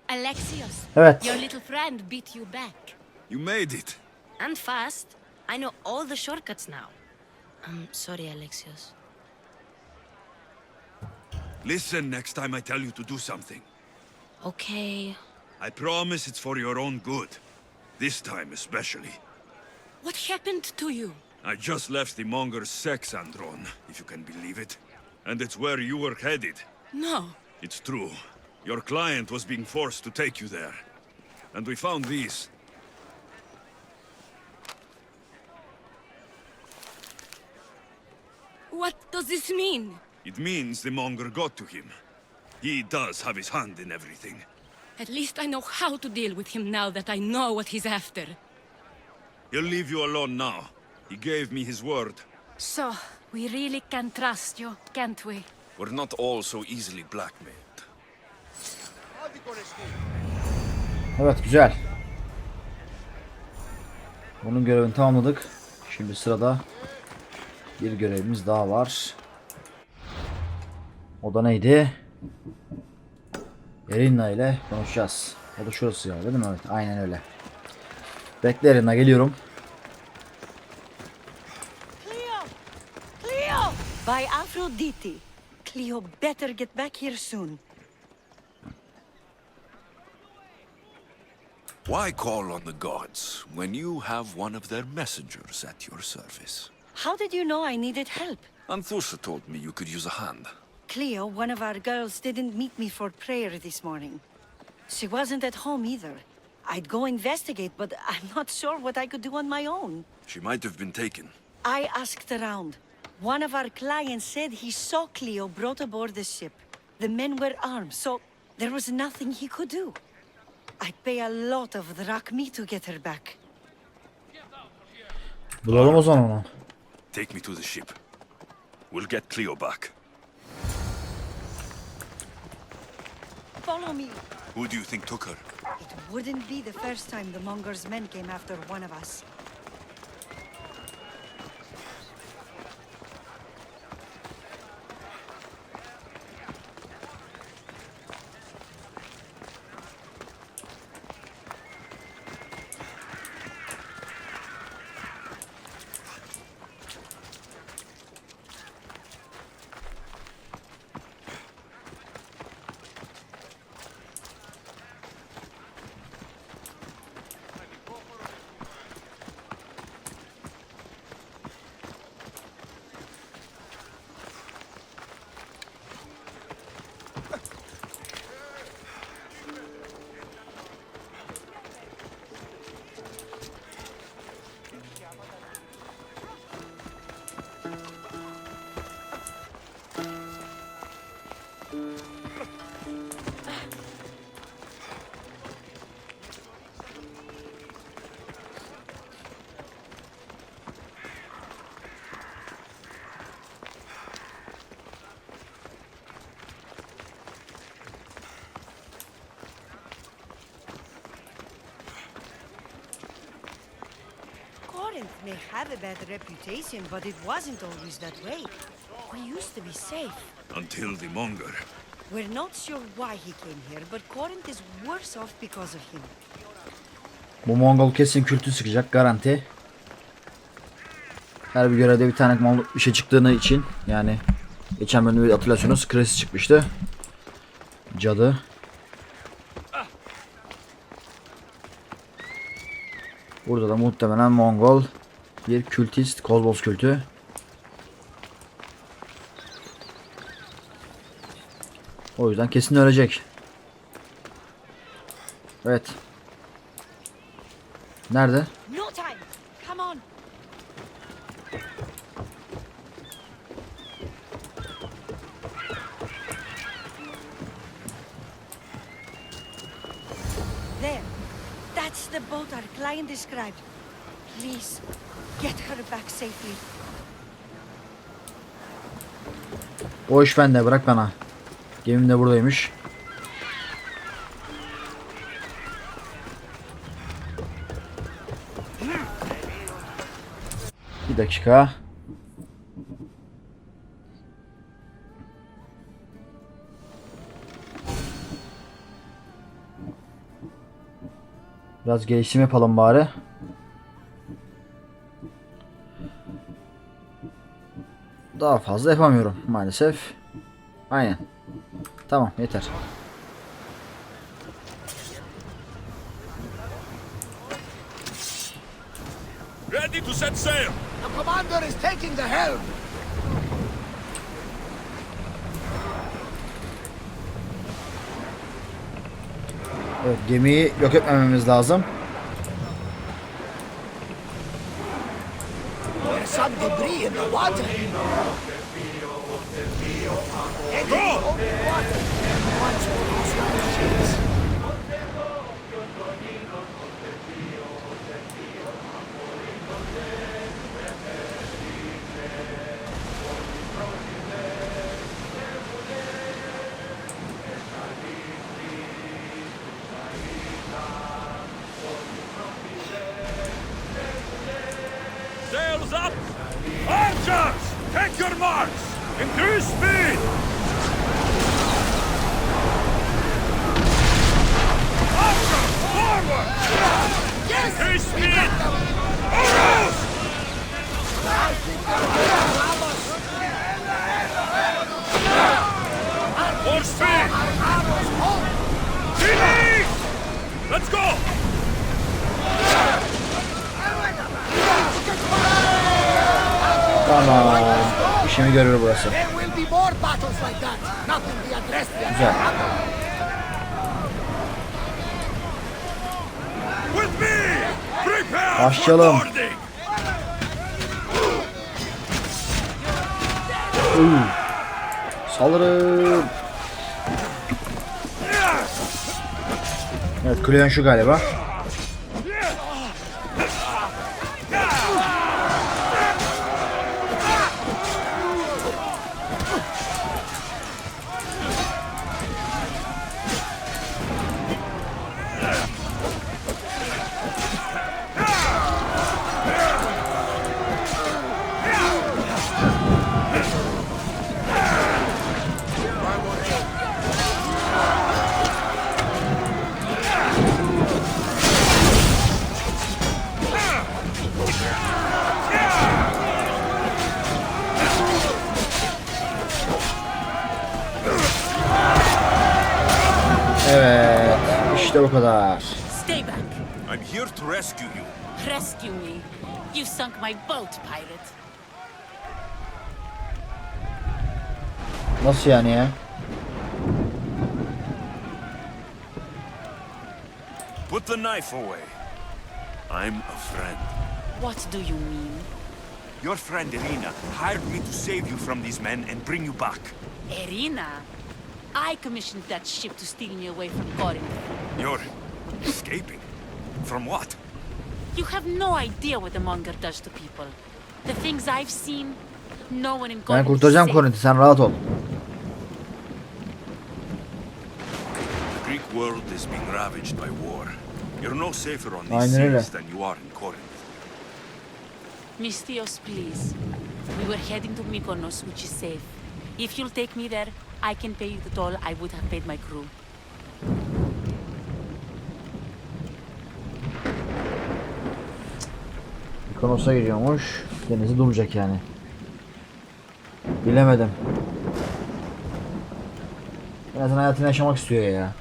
Alexios, Evet. your little friend beat you back. You made it. And fast. I know all the shortcuts now. I'm sorry, Alexios. Listen next time I tell you to do something. Okay. I promise it's for your own good. This time especially. What happened to you? I just left the monger's Sexandron, if you can believe it. And it's where you were headed. No. It's true. Your client was being forced to take you there. And we found these. What does this mean? It means the monger got to him. He does have his hand in everything. At least I know how to deal with him now that I know what he's after. He'll leave you alone now. He gave me his word. So, we really can trust you, can't we? We're not all so easily blackmailed. Evet, güzel. Bunun görevini tamamladık. Şimdi sırada bir görevimiz daha var. O da neydi? Erinna ile konuşacağız. O da şurası ya, değil mi? Evet, aynen öyle. Bekle Erinna, geliyorum. Cleo! By Aphrodite. Cleo better get back here soon. Why call on the gods when you have one of their messengers at your service? How did you know I needed help? Anthusa told me you could use a hand. Cleo, one of our girls, didn't meet me for prayer this morning. She wasn't at home either. I'd go investigate, but I'm not sure what I could do on my own. She might have been taken. I asked around. One of our clients said he saw Cleo brought aboard the ship. The men were armed, so there was nothing he could do. I'd pay a lot of drachmi to get her back. Bulalım o zaman onu. Take me to the ship. We'll get Cleo back. Follow me. Who do you think took her? It wouldn't be the first time the Monger's men came after one of us. Corinth may have a bad reputation, but it wasn't always that way. We used to be safe. Until the Monger. We're not sure why he came here, but Corinth is worse off because of him. Bu Mongol kesin kültü sıkacak garanti. Her bir görevde bir tane Mongol bir şey çıktığını için, yani geçen bölümde hatırlıyorsunuz Chris çıkmıştı. Cadı. Burada da muhtemelen Mongol bir kültist, kozboz kültü. O yüzden kesin ölecek. Evet. Nerede? No time. Come on. There. That's the boat our client described. Please, get her back safely. O iş bende, bırak bana. Gemim de buradaymış. Bir dakika. Biraz gelişim yapalım bari. Daha fazla yapamıyorum maalesef. Aynen. Tamam, yeter. Ready to set sail! The commander is taking the helm. Evet, gemiyi yok etmememiz lazım. There's some debris in the water. Go! Sails up! Archers! Take your marks! Increase speed! Archers! Forward! Yes! Increase We speed! got them! Arrows! More speed! Release! Let's go! Tamam. İşimi görür burası. There will be more battles like that. Nothing we addressed yet. Güzel. Başlayalım. Saldırın. Evet, Kleon şu galiba. Evet, işte bu kadar. Stay back. I'm here to rescue you. Rescue me. You sunk my boat, pirate. Nasıl yani ya? Put the knife away. I'm a friend. What do you mean? Your friend Irina hired me to save you from these men and bring you back. Irina? I commissioned that ship to steal me away from Corinth. You're escaping? From what? You have no idea what the monger does to people. The things I've seen, no one in Ben Corinth is kurtaracağım safe. Corinth'i, sen rahat ol. The Greek world is being ravaged by war. You're no safer on these Aynen öyle. seas than you are in Corinth. Mystios, please. We were heading to Mykonos, which is safe. If you'll take me there, I can pay you the toll I would have paid my crew. Mykonos'a gidiyormuş. Denizi duracak yani. Bilemedim. En azından hayatını yaşamak istiyor ya.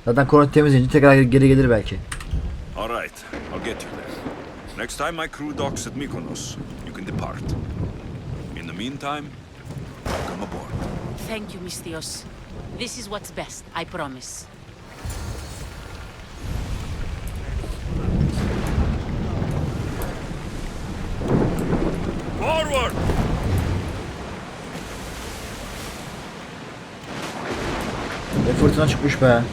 Zaten Corinth temizleyince tekrar geri gelir belki. All right, I'll get you there. Next time my crew docks at Mykonos, you can depart. In the meantime, come aboard. Thank you, Mystios. This is what's best, I promise. Forward! Ve fırtına çıkmış be.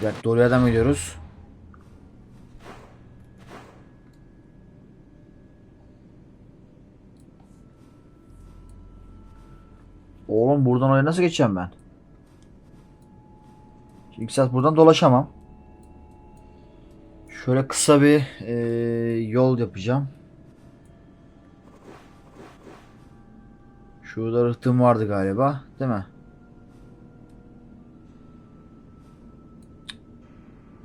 Evet, doğru yerden mi gidiyoruz? Oğlum buradan oraya nasıl geçeceğim ben? İlk saat buradan dolaşamam. Şöyle kısa bir yol yapacağım. Şurada rıhtım vardı galiba, değil mi?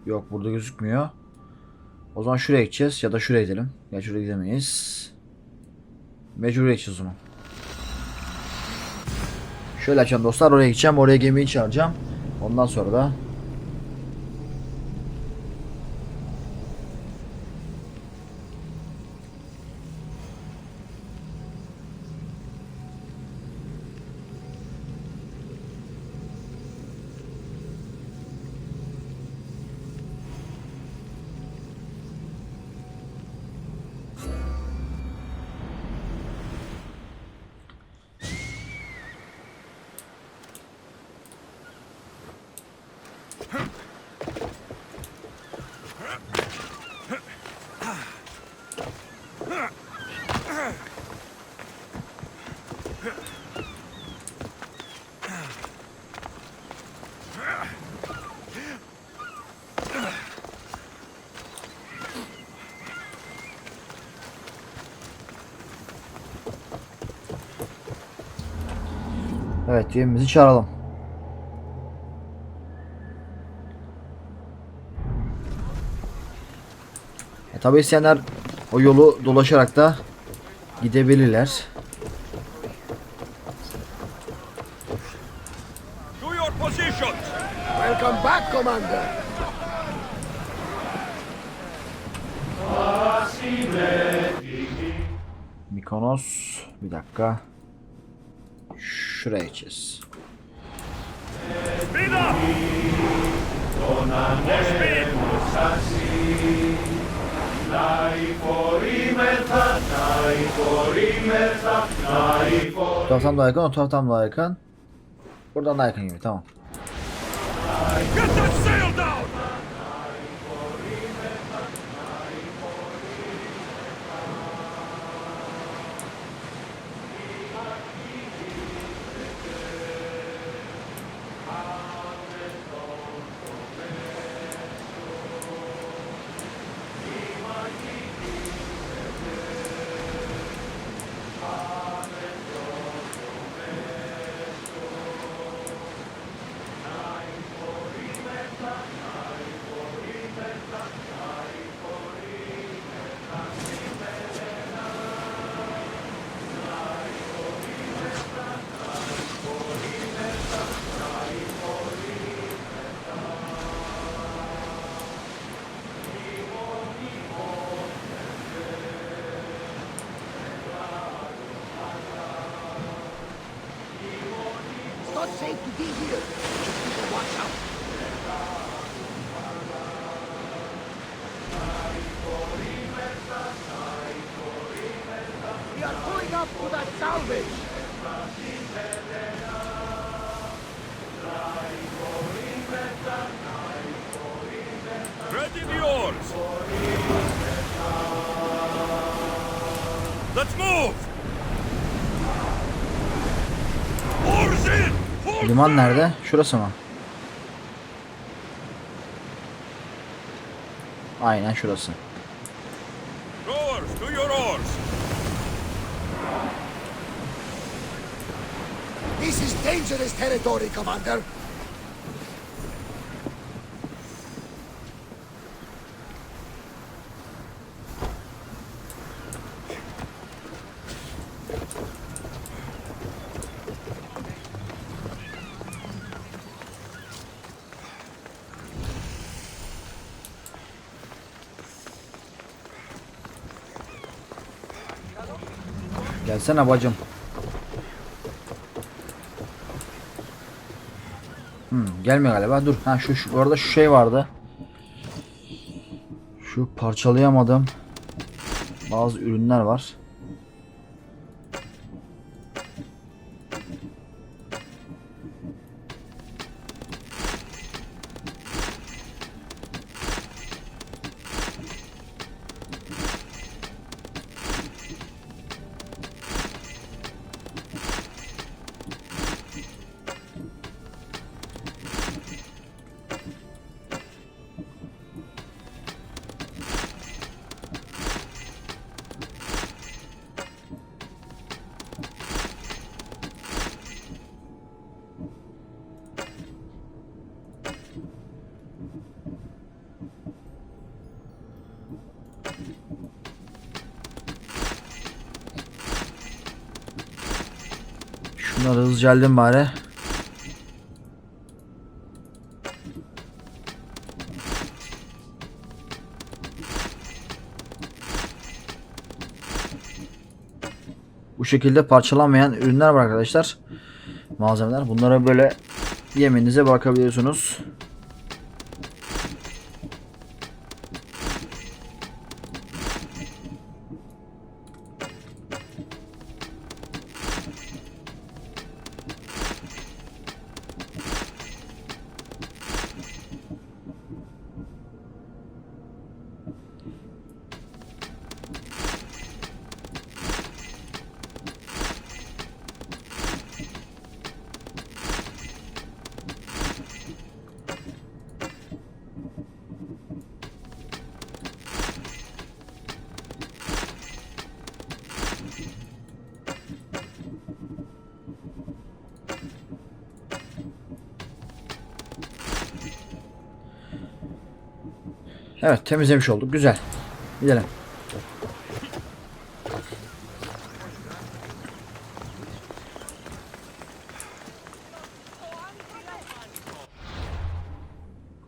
Yok, burada gözükmüyor. O zaman şuraya gideceğiz ya da şuraya gidelim. Ya şuraya gidemeyiz. Mecbur gideceğiz o zaman. Şöyle açalım dostlar, oraya gideceğim. Oraya gemiyi çağıracağım. Ondan sonra da evet, gemimizi çağıralım. Tabi isteyenler o yolu dolaşarak da gidebilirler. To your positions! Welcome back, Commander. Mykonos, bir dakika. Şuraya geçeceğiz. Speed up! More speed! Bu taraftan daha yakın, o taraftan daha yakın. Buradan daha yakın gibi, tamam. Get that sail down! It's not safe to be here. Just need to watch out. We are pulling up to that salvage. Ready the oars! Let's move! Oars in! Full Liman sail! nerede? Şurası mı? Aynen şurası. Rowers, to your oars! This is dangerous territory, Commander. Gelsene bacım. Gelmiyor galiba. Dur. Ha şu orada şu şey vardı. Şu parçalayamadım. Bazı ürünler var. Şunları hızlıca halledin bari. Bu şekilde parçalanmayan ürünler var arkadaşlar. Malzemeler. Bunlara böyle yeminize bakabiliyorsunuz. Evet, temizlemiş olduk. Güzel. Gidelim.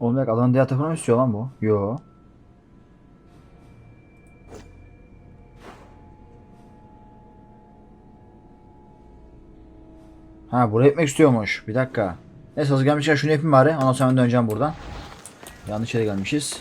Oğlum bak, adanın diğer tarafına mı istiyor lan bu? Yo. Ha, buraya gitmek istiyormuş. Bir dakika. Neyse hazır gelmişken şunu yapayım bari. Ondan sonra ben döneceğim buradan. Yanlış yere gelmişiz.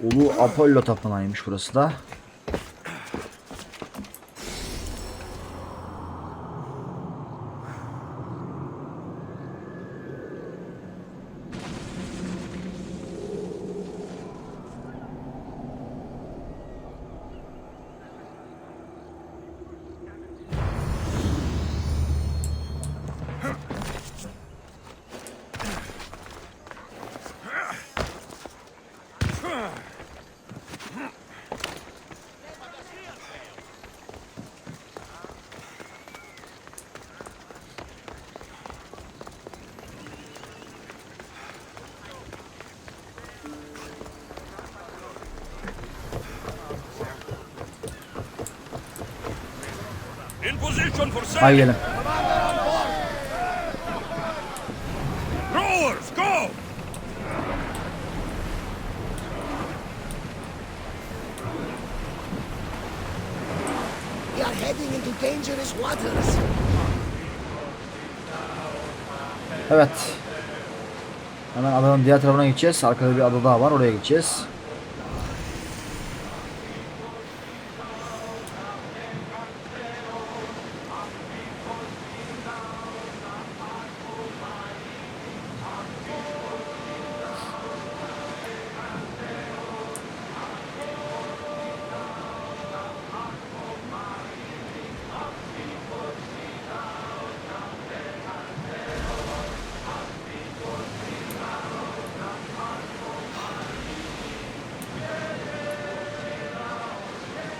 Ulu Apollo tapınağıymış burası da. In position for Haydi sailing. gelin. Rowers, go! We are heading into dangerous waters. Evet. Hemen adanın diğer tarafına gideceğiz. Arkada bir ada daha var. Oraya gideceğiz.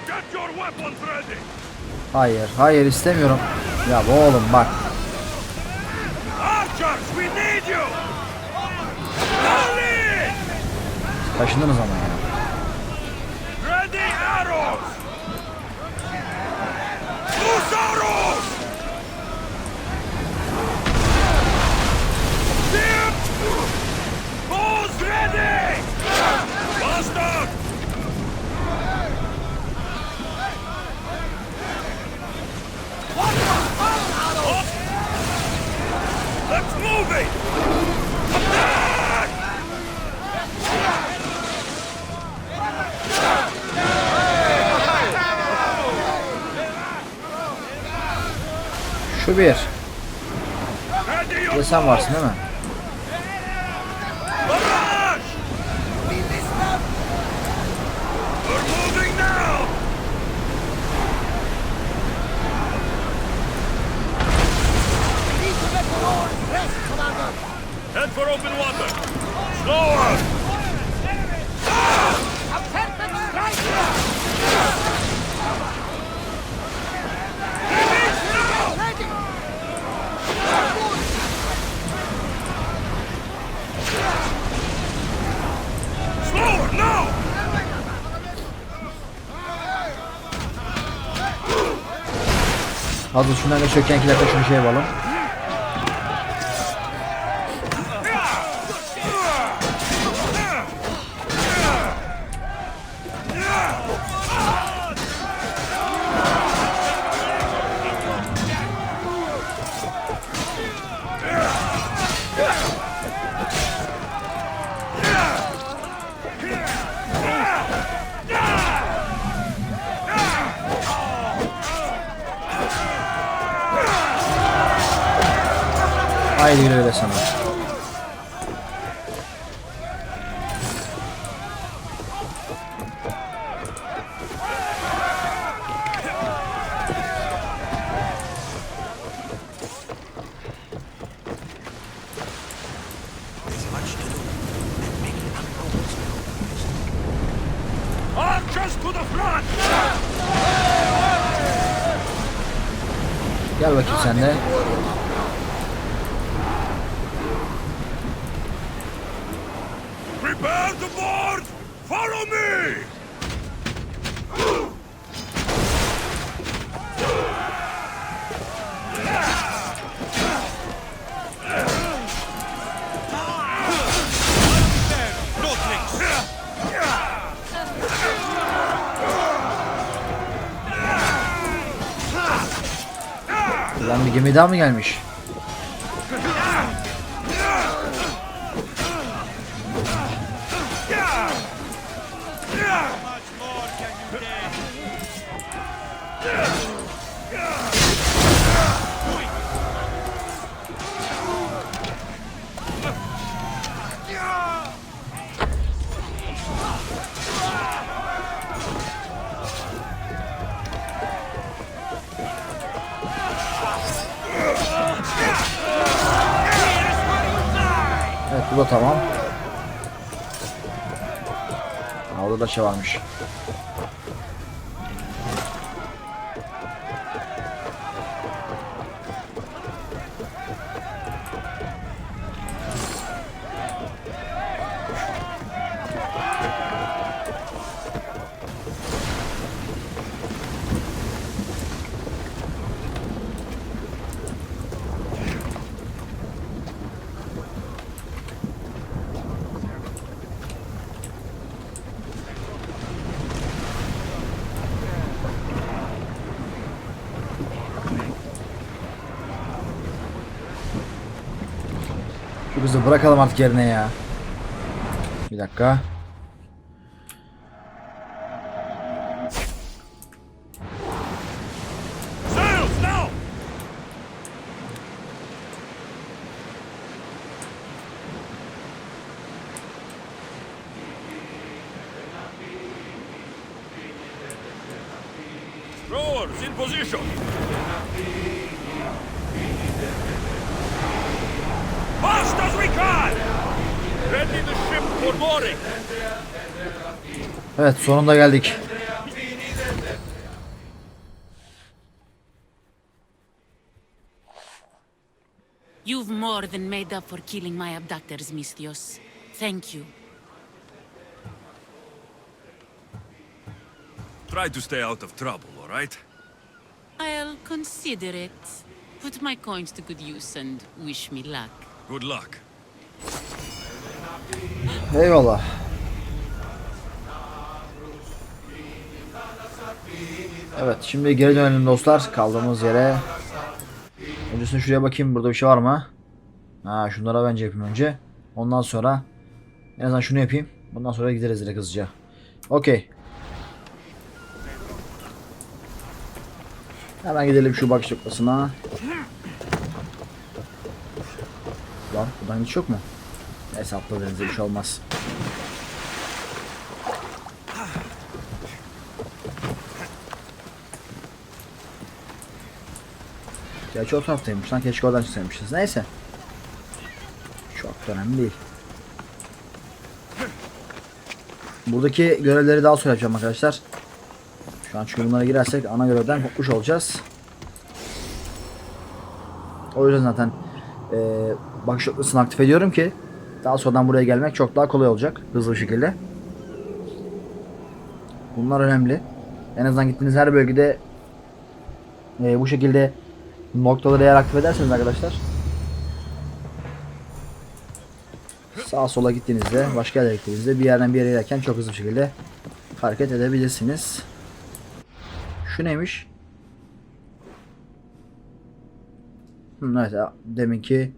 Get your weapons ready! Hayır. Hayır istemiyorum. Ya bu oğlum bak. Archers, we need you! Rally! Taşındınız ama ya. Ready arrows! Loose arrows! Dip! Bows ready! Bastard! Let's move it! Attack! Şu bir. Ready Bir your de sen varsın değil mi? barrage! We're moving now! Need to let the oars rest, Commander. Head for open water! Slower! A perfect strike! Ready! Slower, now! Hazır şundan geçiyorken 2 dakika şunu şey yapalım. Haydi güle güle sana. Archers to the front! Gel bakayım sen de. Prepare to board! Follow me! Lan bir gemi daha mı gelmiş? Evet, bu da tamam. Orada da şey varmış. Şu kızı bırakalım artık yerine ya. Bir dakika. Sails now! Rowers in position! Fast as we can! Ready the ship for mooring! Evet, sonunda geldik. You've more than made up for killing my abductors, Mistios. Thank you. Try to stay out of trouble, all right? I'll consider it. Put my coins to good use and wish me luck. Good luck. Eyvallah. Evet, şimdi geri dönelim dostlar kaldığımız yere. Öncesinde şuraya bakayım, burada bir şey var mı? Ha, şunlara bence yapayım önce. Ondan sonra en azından şunu yapayım. Bundan sonra gideriz direkt hızlıca. Okey. Hemen gidelim şu bakış noktasına. Lan buradan hiç yok mu? Neyse, atladığınızda bir şey olmaz. Gerçi o taraftaymış lan, keşke oradan çıksaymışız. Neyse. Çok da önemli değil. Buradaki görevleri daha sonra yapacağım arkadaşlar. Şu an çünkü bunlara girersek ana görevden kopmuş olacağız. O yüzden zaten bakış noktasını aktif ediyorum ki daha sonradan buraya gelmek çok daha kolay olacak. Hızlı bir şekilde. Bunlar önemli. En azından gittiğiniz her bölgede bu şekilde noktaları eğer aktif ederseniz arkadaşlar, sağa sola gittiğinizde, başka yerlere gittiğinizde bir yerden bir yere giderken çok hızlı bir şekilde hareket edebilirsiniz. Şu neymiş? Evet, deminki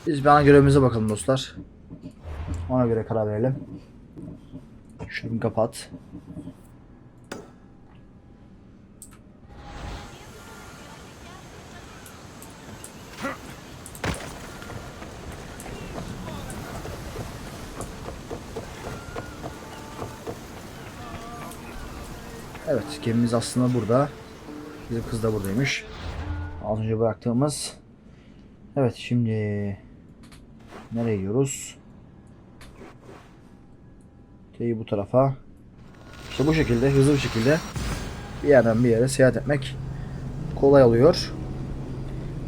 Biz bir ana görevimize bakalım dostlar. Ona göre karar verelim. Şunu kapat. Evet, gemimiz aslında burada. Bizim kız da buradaymış. Az önce bıraktığımız. Evet, şimdi nereye gidiyoruz? Bu tarafa. İşte bu şekilde hızlı bir şekilde bir yerden bir yere seyahat etmek kolay oluyor.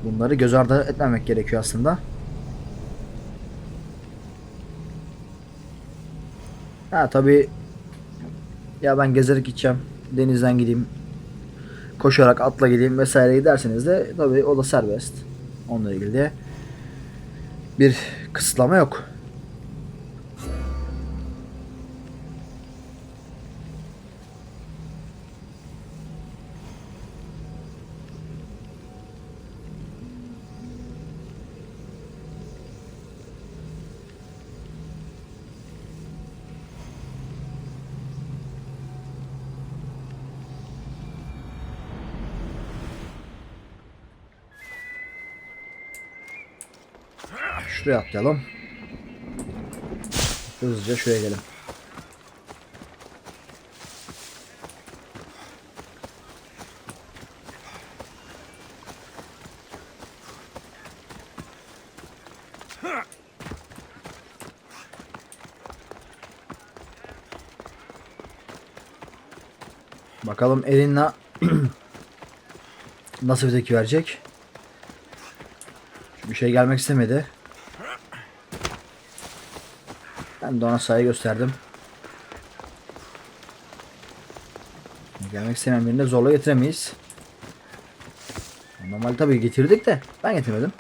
Bunları göz ardı etmemek gerekiyor aslında. Ha tabi, ya ben gezerek gideceğim, denizden gideyim, koşarak atla gideyim vesaire giderseniz de tabii o da serbest. Onunla ilgili de bir kısıtlama yok. Şuraya atlayalım. Hızlıca şuraya gelin. Bakalım Elin'le nasıl bir tepki verecek. Bir şey gelmek istemedi. Ben de ona saygı gösterdim. Gelmek istemeyen birini de zorla getiremeyiz. Normal tabii getirdik de ben getirmedim.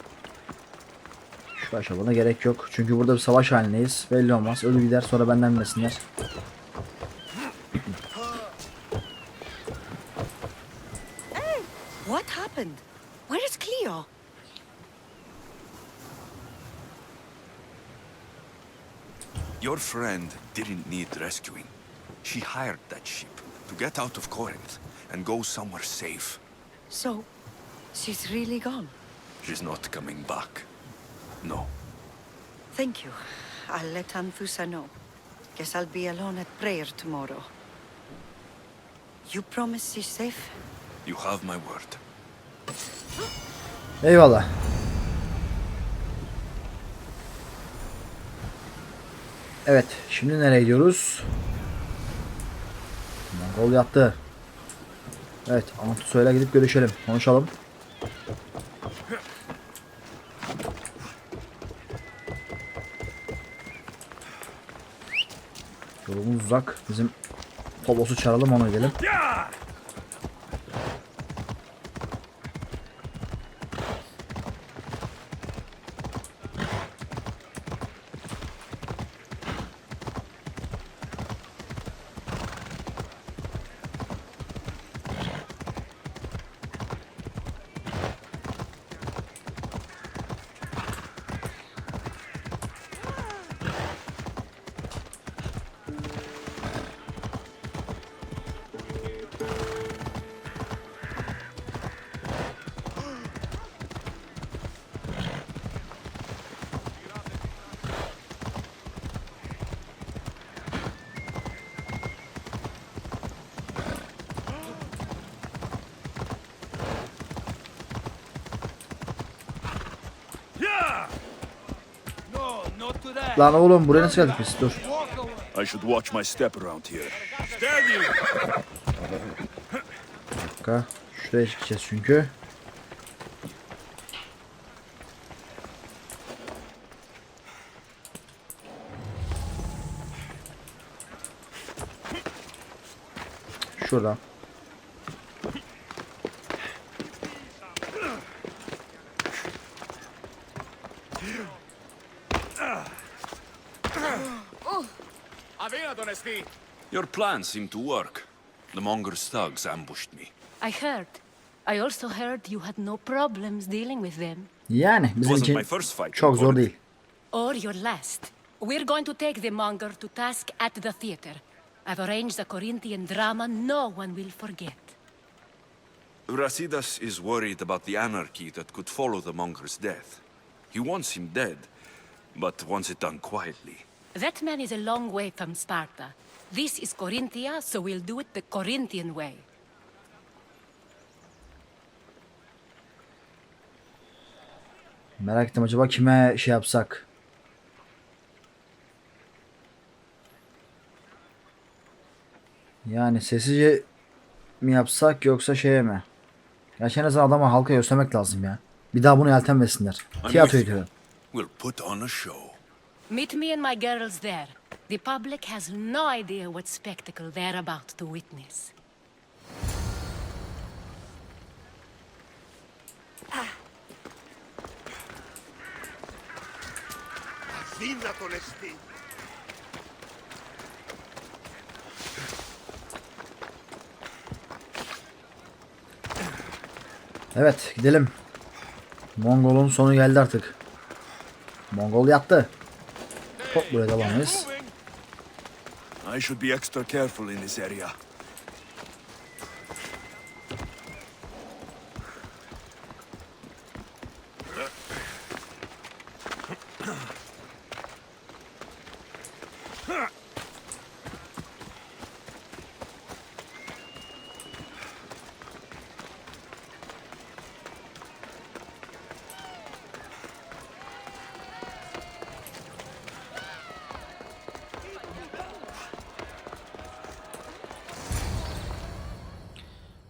Şu aşamada gerek yok. Çünkü burada bir savaş halindeyiz. Belli olmaz. Ölü gider sonra benden bilmesinler. Hey, what happened? Where is Cleo? Your friend didn't need rescuing. She hired that ship to get out of Corinth and go somewhere safe. So, she's really gone. She's not coming back. No. Thank you. I'll let Anthusa know. Guess I'll be alone at prayer tomorrow. You promise she's safe? You have my word. Eyvallah. Evet. Şimdi nereye gidiyoruz? Mongol yattı. Evet. Anthusa'yla gidip görüşelim. Konuşalım. Yolumuz uzak. Bizim Tolos'u çağıralım, ona gidelim. Lan oğlum buraya nasıl geldik biz? Dur. I should watch my step around here. Bir dakika. Şuraya çıkacağız çünkü. Şuradan. Your plan seemed to work. The Monger's thugs ambushed me. I heard. I also heard you had no problems dealing with them. Yani bizim Wasn't için my first fight çok in zor Corinth. değil. Or your last. We're going to take the monger to task at the theater. I've arranged a Corinthian drama no one will forget. Brasidas is worried about the anarchy that could follow the Monger's death. He wants him dead, but wants it done quietly. That man is a long way from Sparta. This is Corinthia, so we'll do it the Corinthian way. Merak ettim, acaba kime şey yapsak? Yani sessizce mi yapsak yoksa şeye mi? Gerçi en azından adama, halka göstermek lazım ya. Bir daha bunu yeltenmesinler. Tiyatroyu diyorum. We'll put on a show. Meet me and my girls there. The public has no idea what spectacle they're about to witness. Evet gidelim. Mongol'un sonu geldi artık. Mongol yattı. Hop buraya dalamayız. I should be extra careful in this area.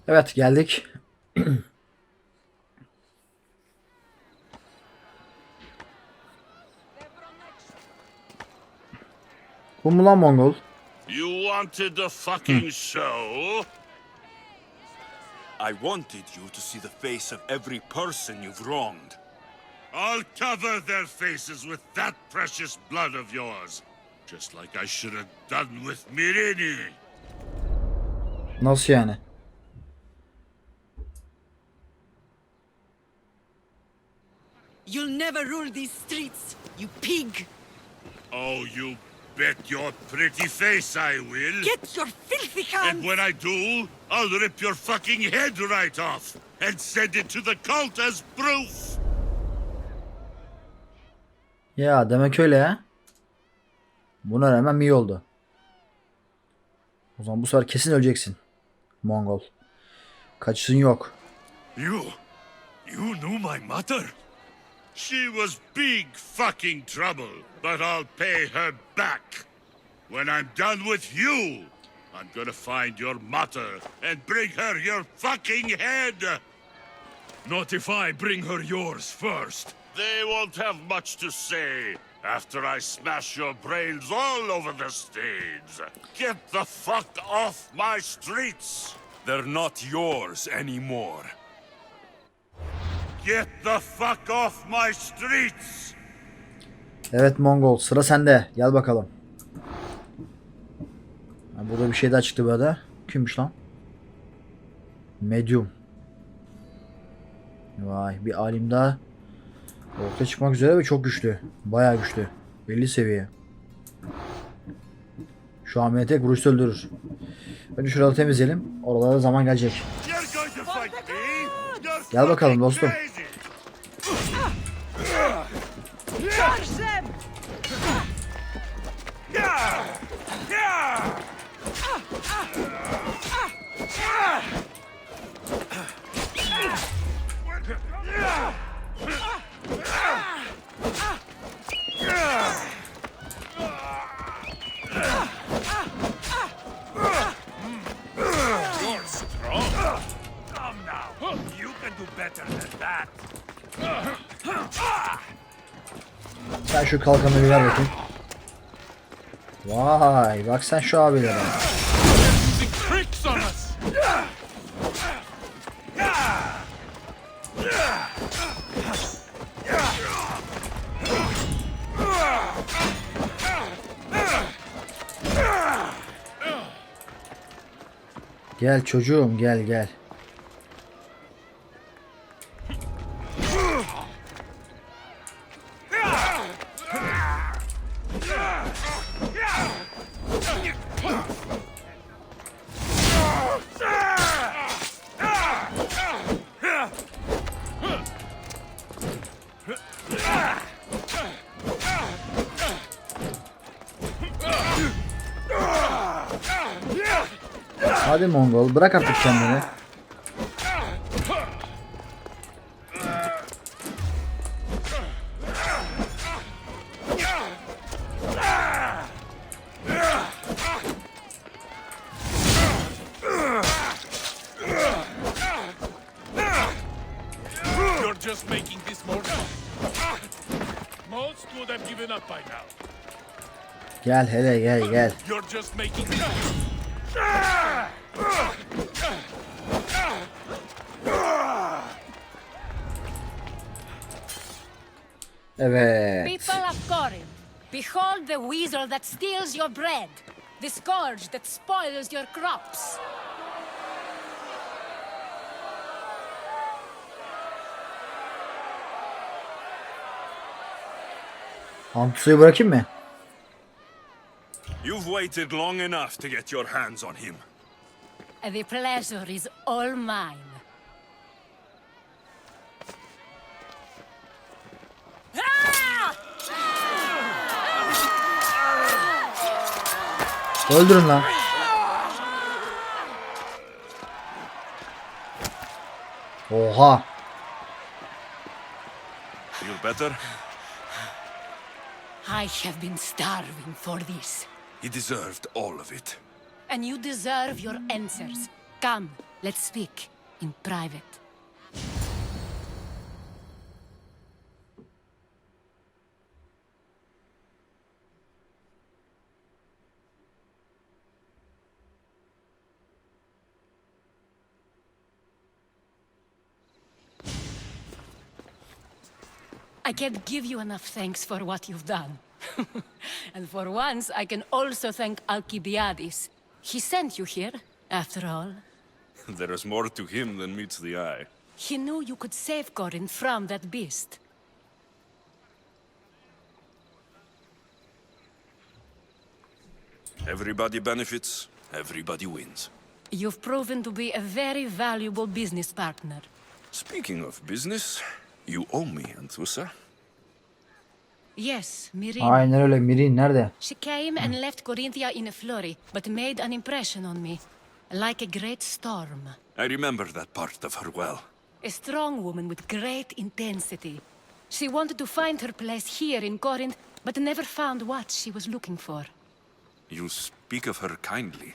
Evet geldik. Bu mu lan Mongol? You wanted the fucking show? I wanted you to see the face of every person you've wronged. I'll cover their faces with that precious blood of yours. Just like I should have done with Mirini. Nasıl yani? You'll never rule these streets, you pig! Oh, you bet your pretty face I will. Get your filthy hands! And when I do, I'll rip your fucking head right off and send it to the cult as proof. Ya demek öyle ya. Buna rağmen iyi oldu. O zaman bu sefer kesin öleceksin. Mongol. Kaçışın yok. You knew my mother? She was big fucking trouble, but I'll pay her back. When I'm done with you, I'm gonna find your mother and bring her your fucking head. Not if I bring her yours first. They won't have much to say after I smash your brains all over the stage. Get the fuck off my streets! They're not yours anymore. Get the fuck off my streets! Evet Mongol sıra sende. Gel bakalım. Ha, burada bir şey daha çıktı böyle. Kimmiş lan? Medium. Vay bir alim daha ortaya çıkmak üzere ve çok güçlü. Bayağı güçlü. Belli seviye. Şu an beni tek vuruşta öldürür. Önce şurada temizleyelim. Oralarda zaman gelecek. Gel bakalım dostum. You're strong. Come now. You can do better than that. Sen şu kalkanı bir ver bakayım. Vay bak sen şu abilere. Tricks on us. Gel çocuğum gel gel. Hadi Mongol bırak artık kendini. You're just making this more fun. Most would have given up by now. Gel hele gel gel. You're just making this. Evet. People of Corinth, Behold the weasel that steals your bread, the scourge that spoils your crops. Anthusa'yı bırakayım mı? You've waited long enough to get your hands on him. The pleasure is all mine. Öldürün lan. Oha. Feel better? I have been starving for this. He deserved all of it. And you deserve your answers. Come, let's speak in private. I can't give you enough thanks for what you've done. And for once, I can also thank Alcibiades. He sent you here, after all. There is more to him than meets the eye. He knew you could save Corinth from that beast. Everybody benefits, everybody wins. You've proven to be a very valuable business partner. Speaking of business, you owe me, Anthusa. Yes, Mirin. Aynen öyle. Mirin nerede? She came and left Corinthia in a flurry, but made an impression on me. Like a great storm. I remember that part of her well. A strong woman with great intensity. She wanted to find her place here in Corinth, but never found what she was looking for. You speak of her kindly.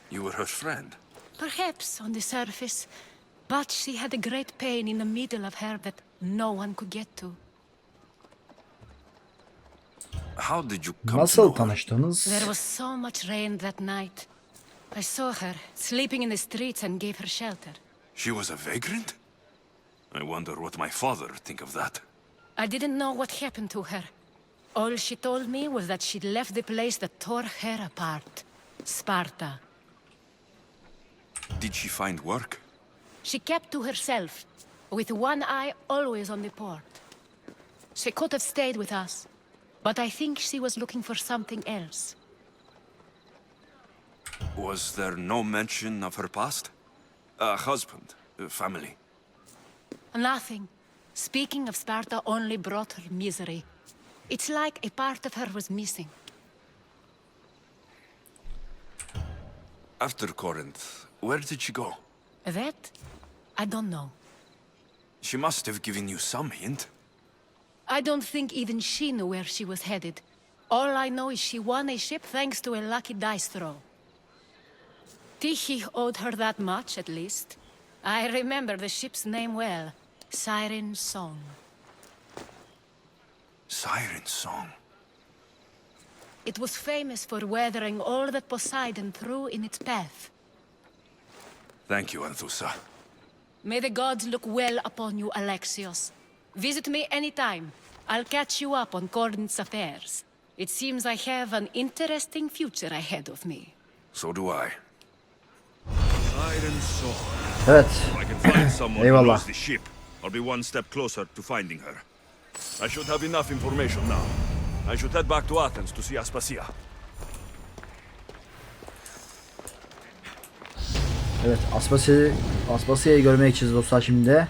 You were her friend. Perhaps on the surface, but she had a great pain in the middle of her that no one could get to. How did you come Nasıl to know her? tanıştınız? There was so much rain that night. I saw her sleeping in the streets and gave her shelter. She was a vagrant? I wonder what my father think of that. I didn't know what happened to her. All she told me was that she'd left the place that tore her apart. Sparta. Did she find work? She kept to herself, with one eye always on the port. She could have stayed with us, but I think she was looking for something else. Was there no mention of her past? A husband, a family? Nothing. Speaking of Sparta only brought her misery. It's like a part of her was missing. After Corinth, where did she go? That? I don't know. She must have given you some hint. I don't think even she knew where she was headed. All I know is she won a ship thanks to a lucky dice throw. Tyche owed her that much, at least. I remember the ship's name well. Siren Song. Siren Song. It was famous for weathering all that Poseidon threw in its path. Thank you, Anthusa. May the gods look well upon you, Alexios. Visit me anytime. I'll catch you up on Corinth's affairs. It seems I have an interesting future ahead of me. So do I. Siren Song. Evet. I can find someone who Eyvallah. knows the ship. I'll be one step closer to finding her. I should have enough information now. I should head back to Athens to see Aspasia. Evet, Aspasia'yı görmeye gideceğiz dostlar şimdi de.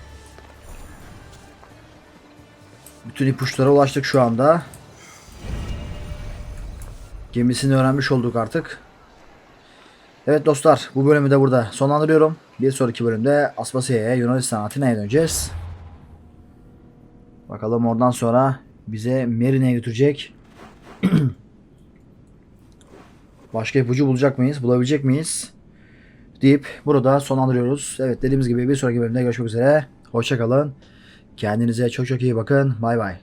Bütün ipuçlara ulaştık şu anda. Gemisini öğrenmiş olduk artık. Evet dostlar, bu bölümü de burada sonlandırıyorum. Bir sonraki bölümde Aspasia'ya, Yunanistan, Atina'ya döneceğiz. Bakalım oradan sonra bize Merine'ye götürecek. Başka ipucu bulacak mıyız? Bulabilecek miyiz? Deyip burada sonlandırıyoruz. Evet, dediğimiz gibi bir sonraki bölümde görüşmek üzere. Hoşça kalın. Kendinize çok çok iyi bakın. Bay bay.